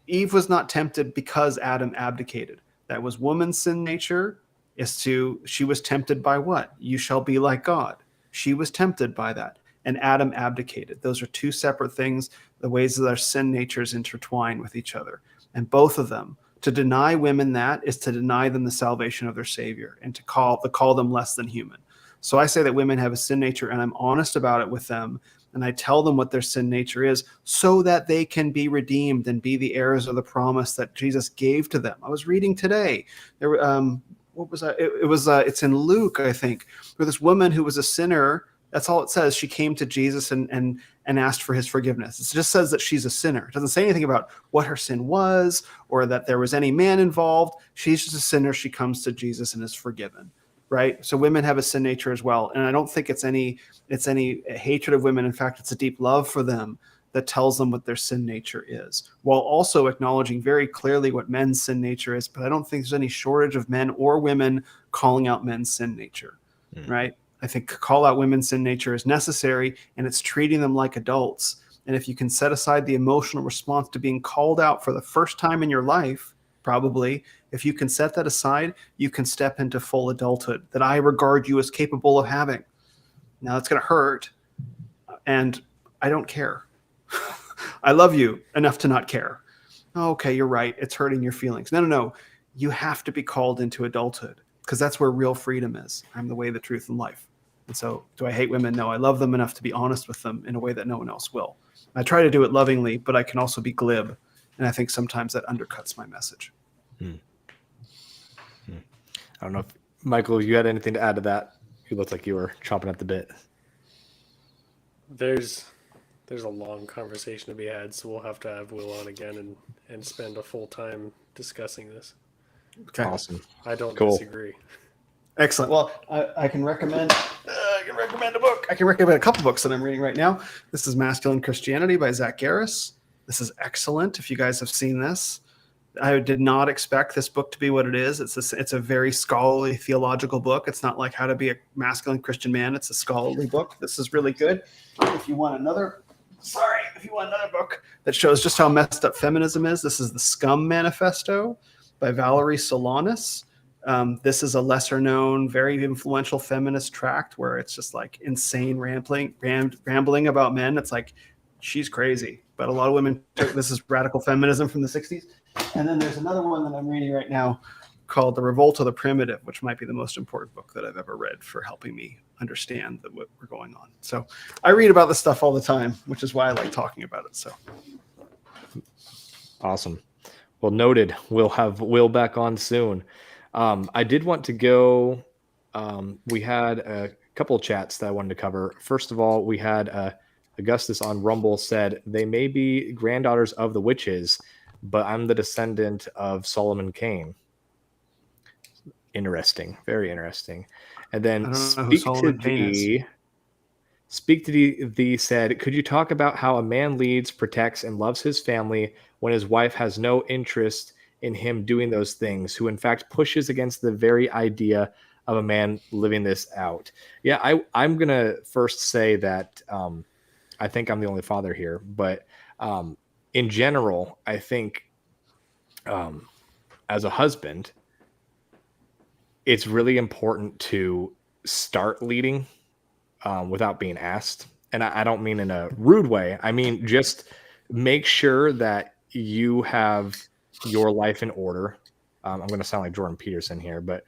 Eve was not tempted because Adam abdicated. That was woman's sin nature. She was tempted by what? You shall be like God. She was tempted by that. And Adam abdicated. Those are two separate things, the ways that our sin natures intertwine with each other. And both of them, to deny women that is to deny them the salvation of their Savior and to call them less than human. So I say that women have a sin nature, and I'm honest about it with them. And I tell them what their sin nature is so that they can be redeemed and be the heirs of the promise that Jesus gave to them. I was reading today. What was that? It's in Luke, I think, where this woman who was a sinner, that's all it says. She came to Jesus and asked for his forgiveness. It just says that she's a sinner. It doesn't say anything about what her sin was or that there was any man involved. She's just a sinner. She comes to Jesus and is forgiven. Right? So women have a sin nature as well. And I don't think it's any hatred of women. In fact, it's a deep love for them that tells them what their sin nature is, while also acknowledging very clearly what men's sin nature is. But I don't think there's any shortage of men or women calling out men's sin nature, right? I think call out women's sin nature is necessary, and it's treating them like adults. And if you can set aside the emotional response to being called out for the first time in your life, probably, if you can set that aside, you can step into full adulthood that I regard you as capable of having. Now, it's going to hurt, and I don't care. I love you enough to not care. Okay, you're right. It's hurting your feelings. No. You have to be called into adulthood because that's where real freedom is. I'm the way, the truth, and life. And so do I hate women? No, I love them enough to be honest with them in a way that no one else will. I try to do it lovingly, but I can also be glib. And I think sometimes that undercuts my message. I don't know if, Michael, you had anything to add to that? You looked like you were chomping at the bit. There's a long conversation to be had, so we'll have to have Will on again and spend a full time discussing this. Okay. Awesome. I don't Cool. disagree. Excellent. Well, I can recommend a book. I can recommend a couple books that I'm reading right now. This is Masculine Christianity by Zach Garris. This is excellent. If you guys have seen this, I did not expect this book to be what it is. It's a very scholarly theological book. It's not like how to be a masculine Christian man. It's a scholarly book. This is really good. If you want another book that shows just how messed up feminism is, this is The Scum Manifesto by Valerie Solanas. This is a lesser known, very influential feminist tract where it's just like insane rambling about men. It's like, she's crazy. But a lot of women this is radical feminism from the 60s. And then there's another one that I'm reading right now called The Revolt of the Primitive, which might be the most important book that I've ever read for helping me understand what we're going on. So I read about this stuff all the time, which is why I like talking about it. So Awesome. Well, noted. We'll have Will back on soon. I did want to go. We had a couple of chats that I wanted to cover. First of all, we had Augustus on Rumble said, they may be granddaughters of the witches, but I'm the descendant of Solomon Kane. Interesting. Very interesting. And then Speak to Thee said, could you talk about how a man leads, protects, and loves his family when his wife has no interest in him doing those things, who in fact pushes against the very idea of a man living this out. Yeah, I'm going to first say that I think I'm the only father here, but in general, I think as a husband, it's really important to start leading without being asked. And I don't mean in a rude way. I mean, just make sure that you have your life in order. I'm going to sound like Jordan Peterson here, but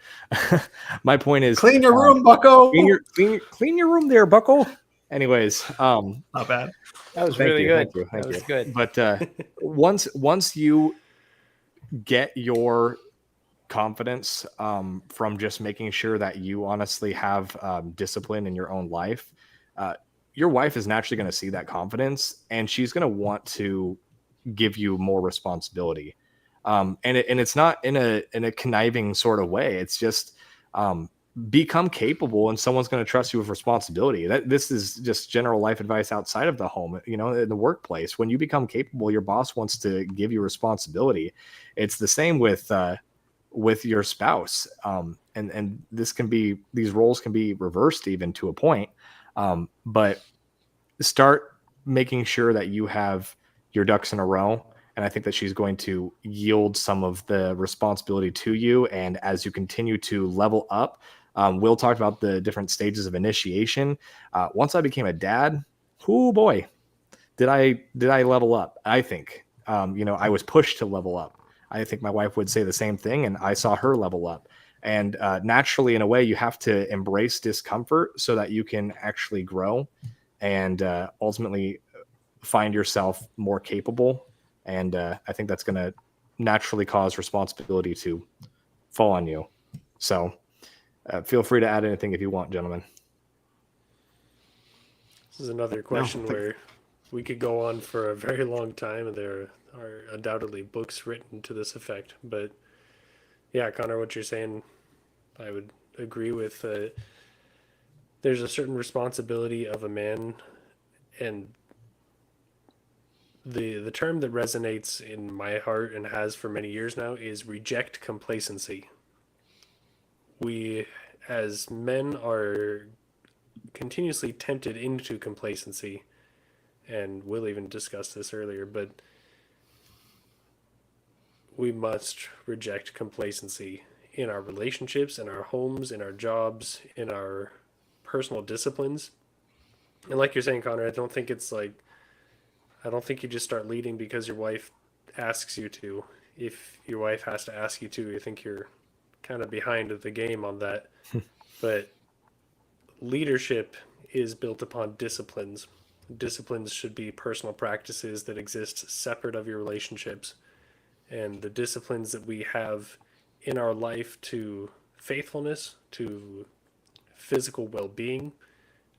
my point is Clean your room, Bucko. Clean your room there, Bucko. Anyways, Not bad. That was thank really you, good. Thank you. That was good. But once you get your confidence from just making sure that you honestly have discipline in your own life, your wife is naturally going to see that confidence, and she's going to want to give you more responsibility. And it's not in a conniving sort of way. It's just become capable, and someone's going to trust you with responsibility. This is just general life advice outside of the home, in the workplace. When you become capable, your boss wants to give you responsibility. It's the same with your spouse. And these roles can be reversed even to a point. But start making sure that you have your ducks in a row. And I think that she's going to yield some of the responsibility to you. And as you continue to level up, Will talked about the different stages of initiation. Once I became a dad, oh boy, did I level up. I think, I was pushed to level up. I think my wife would say the same thing, and I saw her level up. And naturally, in a way, you have to embrace discomfort so that you can actually grow and ultimately find yourself more capable. And I think that's going to naturally cause responsibility to fall on you. So feel free to add anything if you want, gentlemen. This is another question where we could go on for a very long time, and there are undoubtedly books written to this effect. But yeah, Connor, what you're saying, I would agree with. There's a certain responsibility of a man, and the term that resonates in my heart and has for many years now is reject complacency. We, as men, are continuously tempted into complacency, and Will even discussed this earlier, but we must reject complacency in our relationships, in our homes, in our jobs, in our personal disciplines. And like you're saying, Connor, I don't think you just start leading because your wife asks you to. If your wife has to ask you to, I think you're kind of behind the game on that. But leadership is built upon disciplines. Disciplines should be personal practices that exist separate of your relationships. And the disciplines that we have in our life to faithfulness, to physical well-being,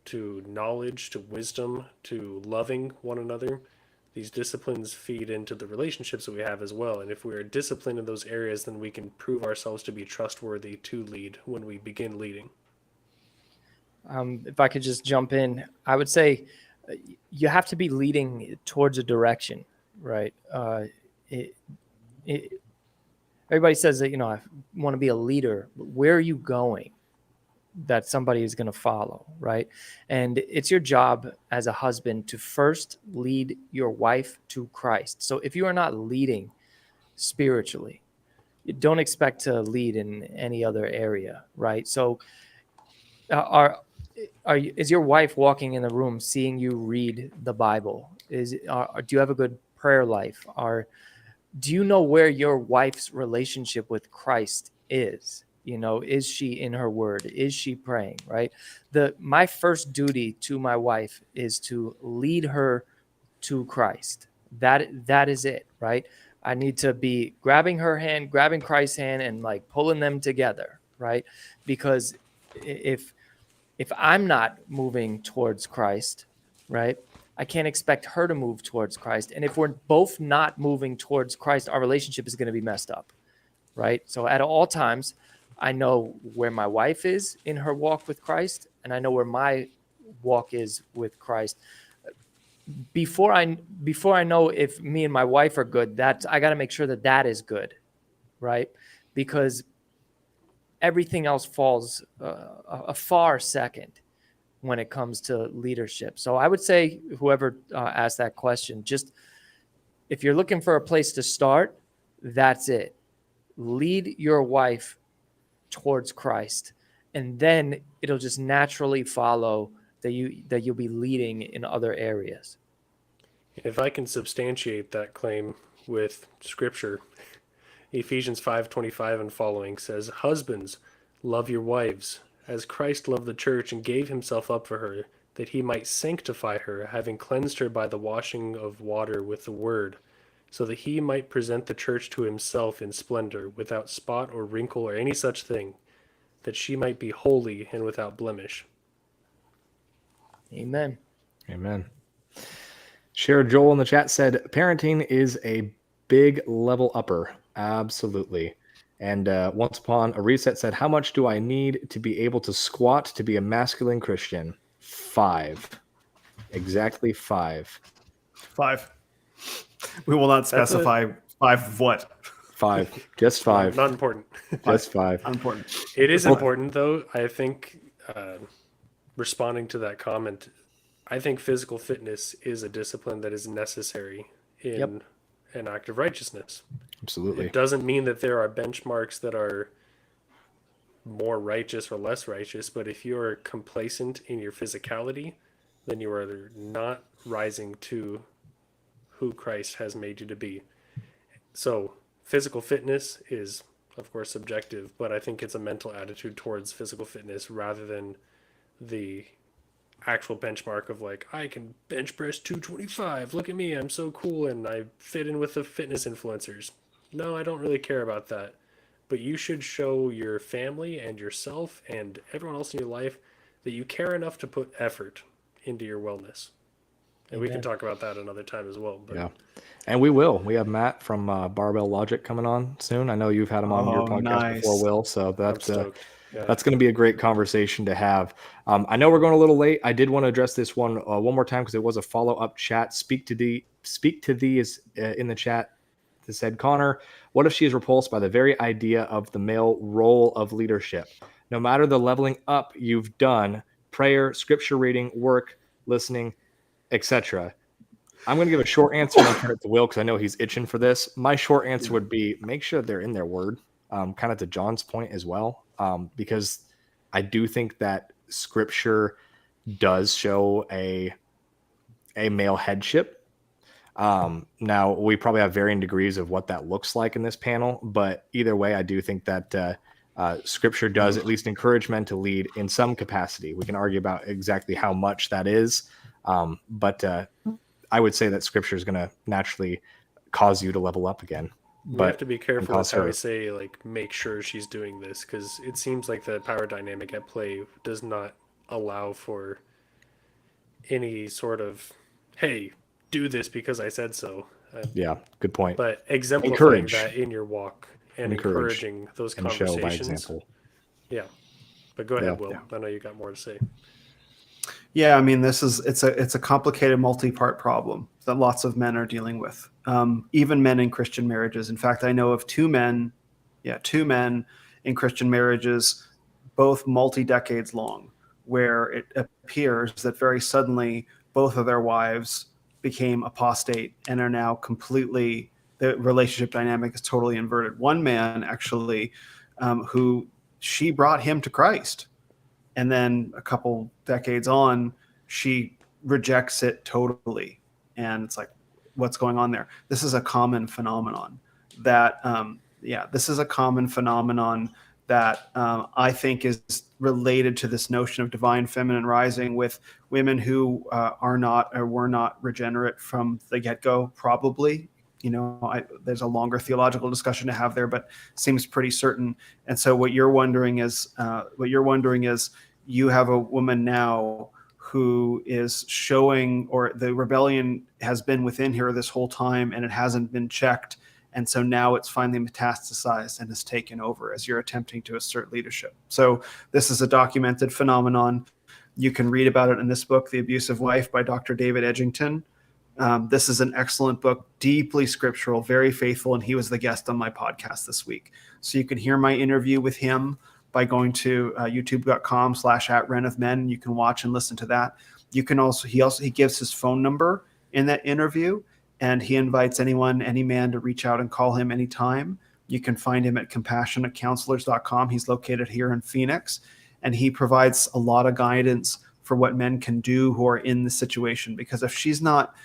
to knowledge, to wisdom, to loving one another, these disciplines feed into the relationships that we have as well. And if we are disciplined in those areas, then we can prove ourselves to be trustworthy to lead when we begin leading. If I could just jump in, I would say you have to be leading towards a direction, right? Everybody says that, I want to be a leader, but where are you going that somebody is going to follow, right? And it's your job as a husband to first lead your wife to Christ. So if you are not leading spiritually, you don't expect to lead in any other area, right? So is your wife walking in the room seeing you read the Bible? Do you have a good prayer life? Do you know where your wife's relationship with Christ is? Is she in her word? Is she praying, right? My first duty to my wife is to lead her to Christ. That is it, right? I need to be grabbing her hand, grabbing Christ's hand, and like pulling them together, right? Because if I'm not moving towards Christ, right, I can't expect her to move towards Christ. And if we're both not moving towards Christ, our relationship is going to be messed up, right? So at all times, I know where my wife is in her walk with Christ, and I know where my walk is with Christ. Before I know if me and my wife are good, I got to make sure that is good, right? Because everything else falls a far second when it comes to leadership. So I would say whoever asked that question, just if you're looking for a place to start, that's it. Lead your wife towards Christ, and then it'll just naturally follow that you'll be leading in other areas. If I can substantiate that claim with scripture, Ephesians 5:25 and following says, "Husbands, love your wives, as Christ loved the church and gave himself up for her, that he might sanctify her, having cleansed her by the washing of water with the word, so that he might present the church to himself in splendor, without spot or wrinkle or any such thing, that she might be holy and without blemish." Amen. Amen. Share Joel in the chat said, parenting is a big level upper. Absolutely. And Once Upon a Reset said, how much do I need to be able to squat to be a masculine Christian? 5. Exactly 5. 5. We will not specify 5 of what. 5. Just 5. Not important. Just 5. Unimportant. It is important, though. I think responding to that comment, I think physical fitness is a discipline that is necessary in an act of righteousness. Absolutely. It doesn't mean that there are benchmarks that are more righteous or less righteous, but if you're complacent in your physicality, then you are not rising to who Christ has made you to be. So physical fitness is, of course, subjective, but I think it's a mental attitude towards physical fitness rather than the actual benchmark of like, I can bench press 225. Look at me, I'm so cool and I fit in with the fitness influencers. No, I don't really care about that. But you should show your family and yourself and everyone else in your life that you care enough to put effort into your wellness. And we can talk about that another time as well. But yeah. And we will. We have Matt from Barbell Logic coming on soon. I know you've had him on your podcast before, Will. So that's going to be a great conversation to have. I know we're going a little late. I did want to address this one more time because it was a follow-up chat. Speak to thee is in the chat. That said, Connor, what if she is repulsed by the very idea of the male role of leadership? No matter the leveling up you've done, prayer, scripture reading, work, listening, etc. I'm going to give a short answer and then turn it to Will because I know he's itching for this. My short answer would be make sure they're in their word, kind of to John's point as well, because I do think that scripture does show a male headship. Now, we probably have varying degrees of what that looks like in this panel, but either way, I do think that scripture does at least encourage men to lead in some capacity. We can argue about exactly how much that is, but I would say that scripture is going to naturally cause you to level up again. We have to be careful with how we say, like, make sure she's doing this, because it seems like the power dynamic at play does not allow for any sort of, hey, do this because I said so. Yeah, good point. But exemplifying that in your walk and encouraging those and conversations. show by example. Yeah. But go ahead, Will. Yeah. I know you got more to say. Yeah, I mean, it's a complicated multi-part problem that lots of men are dealing with. Even men in Christian marriages. In fact, I know of two men in Christian marriages, both multi-decades long, where it appears that very suddenly both of their wives became apostate and are now completely, the relationship dynamic is totally inverted. One man actually, who she brought him to Christ. And then a couple decades on, she rejects it totally. And it's like, what's going on there? This is a common phenomenon that, I think is related to this notion of divine feminine rising with women who are not or were not regenerate from the get-go, probably. You know, there's a longer theological discussion to have there, but seems pretty certain. And so what you're wondering is you have a woman now who is showing, or the rebellion has been within her this whole time and it hasn't been checked. And so now it's finally metastasized and has taken over as you're attempting to assert leadership. So this is a documented phenomenon. You can read about it in this book, The Abusive Wife by Dr. David Edgington. This is an excellent book, deeply scriptural, very faithful, and he was the guest on my podcast this week. So you can hear my interview with him by going to youtube.com/@renofmen. You can watch and listen to that. You can also he gives his phone number in that interview, and he invites any man to reach out and call him anytime. You can find him at compassionatecounselors.com. He's located here in Phoenix, and he provides a lot of guidance for what men can do who are in the situation. Because if she's not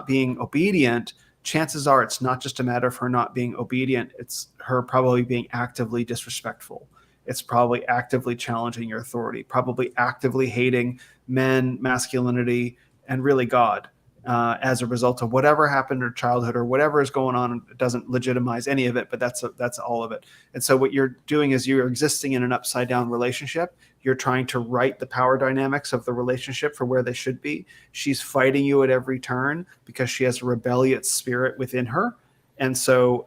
being obedient, chances are it's not just a matter of her not being obedient. It's her probably being actively disrespectful. It's probably actively challenging your authority, probably actively hating men, masculinity, and really God as a result of whatever happened in her childhood or whatever is going on. It doesn't legitimize any of it, but that's all of it. And so what you're doing is you're existing in an upside down relationship. You're trying to right the power dynamics of the relationship for where they should be. She's fighting you at every turn because she has a rebellious spirit within her. And so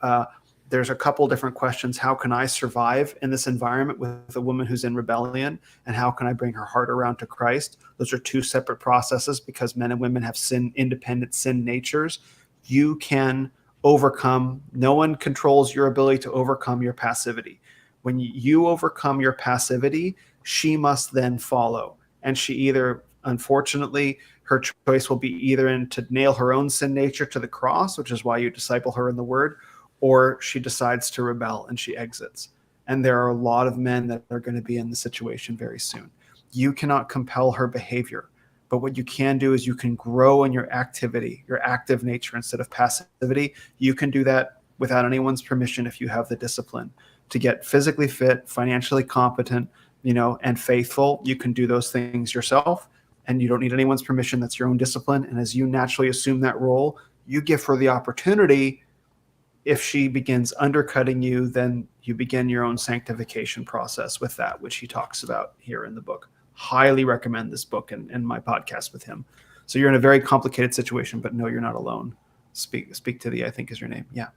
there's a couple different questions. How can I survive in this environment with a woman who's in rebellion? And how can I bring her heart around to Christ? Those are two separate processes because men and women have independent sin natures. You can overcome. No one controls your ability to overcome your passivity. When you overcome your passivity, she must then follow. And she either, unfortunately, her choice will be either to nail her own sin nature to the cross, which is why you disciple her in the word, or she decides to rebel and she exits. And there are a lot of men that are going to be in the situation very soon. You cannot compel her behavior, but what you can do is you can grow in your activity, your active nature instead of passivity. You can do that without anyone's permission if you have the discipline to get physically fit, financially competent, and faithful. You can do those things yourself, and you don't need anyone's permission. That's your own discipline. And as you naturally assume that role, you give her the opportunity. If she begins undercutting you, then you begin your own sanctification process with that, which he talks about here in the book. Highly recommend this book and my podcast with him. So you're in a very complicated situation, but no, you're not alone. Speak to the, I think is your name. Yeah.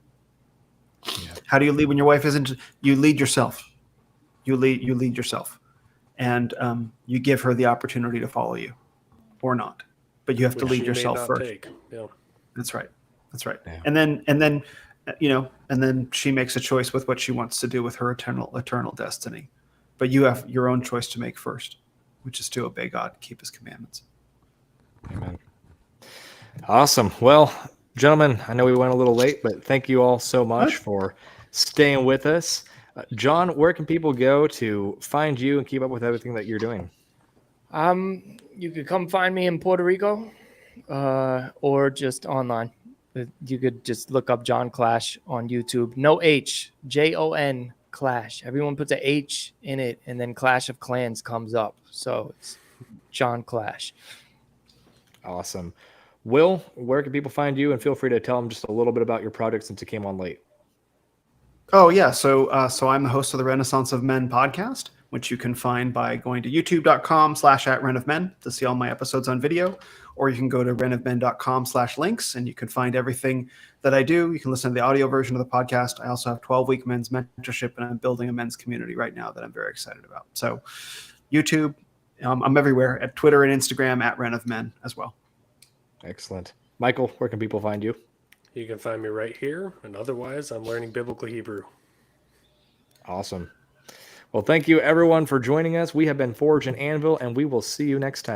How do you lead when your wife isn't? You lead yourself. You lead yourself, and you give her the opportunity to follow you, or not. But you have to lead yourself first. Yeah. That's right. Yeah. And then she makes a choice with what she wants to do with her eternal destiny. But you have your own choice to make first, which is to obey God, keep his commandments. Amen. Awesome. Well, gentlemen, I know we went a little late, but thank you all so much for staying with us. John, where can people go to find you and keep up with everything that you're doing? You could come find me in Puerto Rico, or just online. You could just look up John Clash on YouTube. No H, Jon Clash. Everyone puts a H in it, and then Clash of Clans comes up. So it's John Clash. Awesome. Will, where can people find you? And feel free to tell them just a little bit about your project since you came on late. Oh, yeah. So I'm the host of the Renaissance of Men podcast, which you can find by going to youtube.com/@renofmen to see all my episodes on video, or you can go to renofmen.com/links and you can find everything that I do. You can listen to the audio version of the podcast. I also have 12-week men's mentorship, and I'm building a men's community right now that I'm very excited about. So YouTube, I'm everywhere at Twitter and Instagram @renofmen as well. Excellent. Michael, where can people find you? You can find me right here, and otherwise I'm learning biblical Hebrew. Awesome. Well, thank you everyone for joining us. We have been Forge and Anvil, and we will see you next time.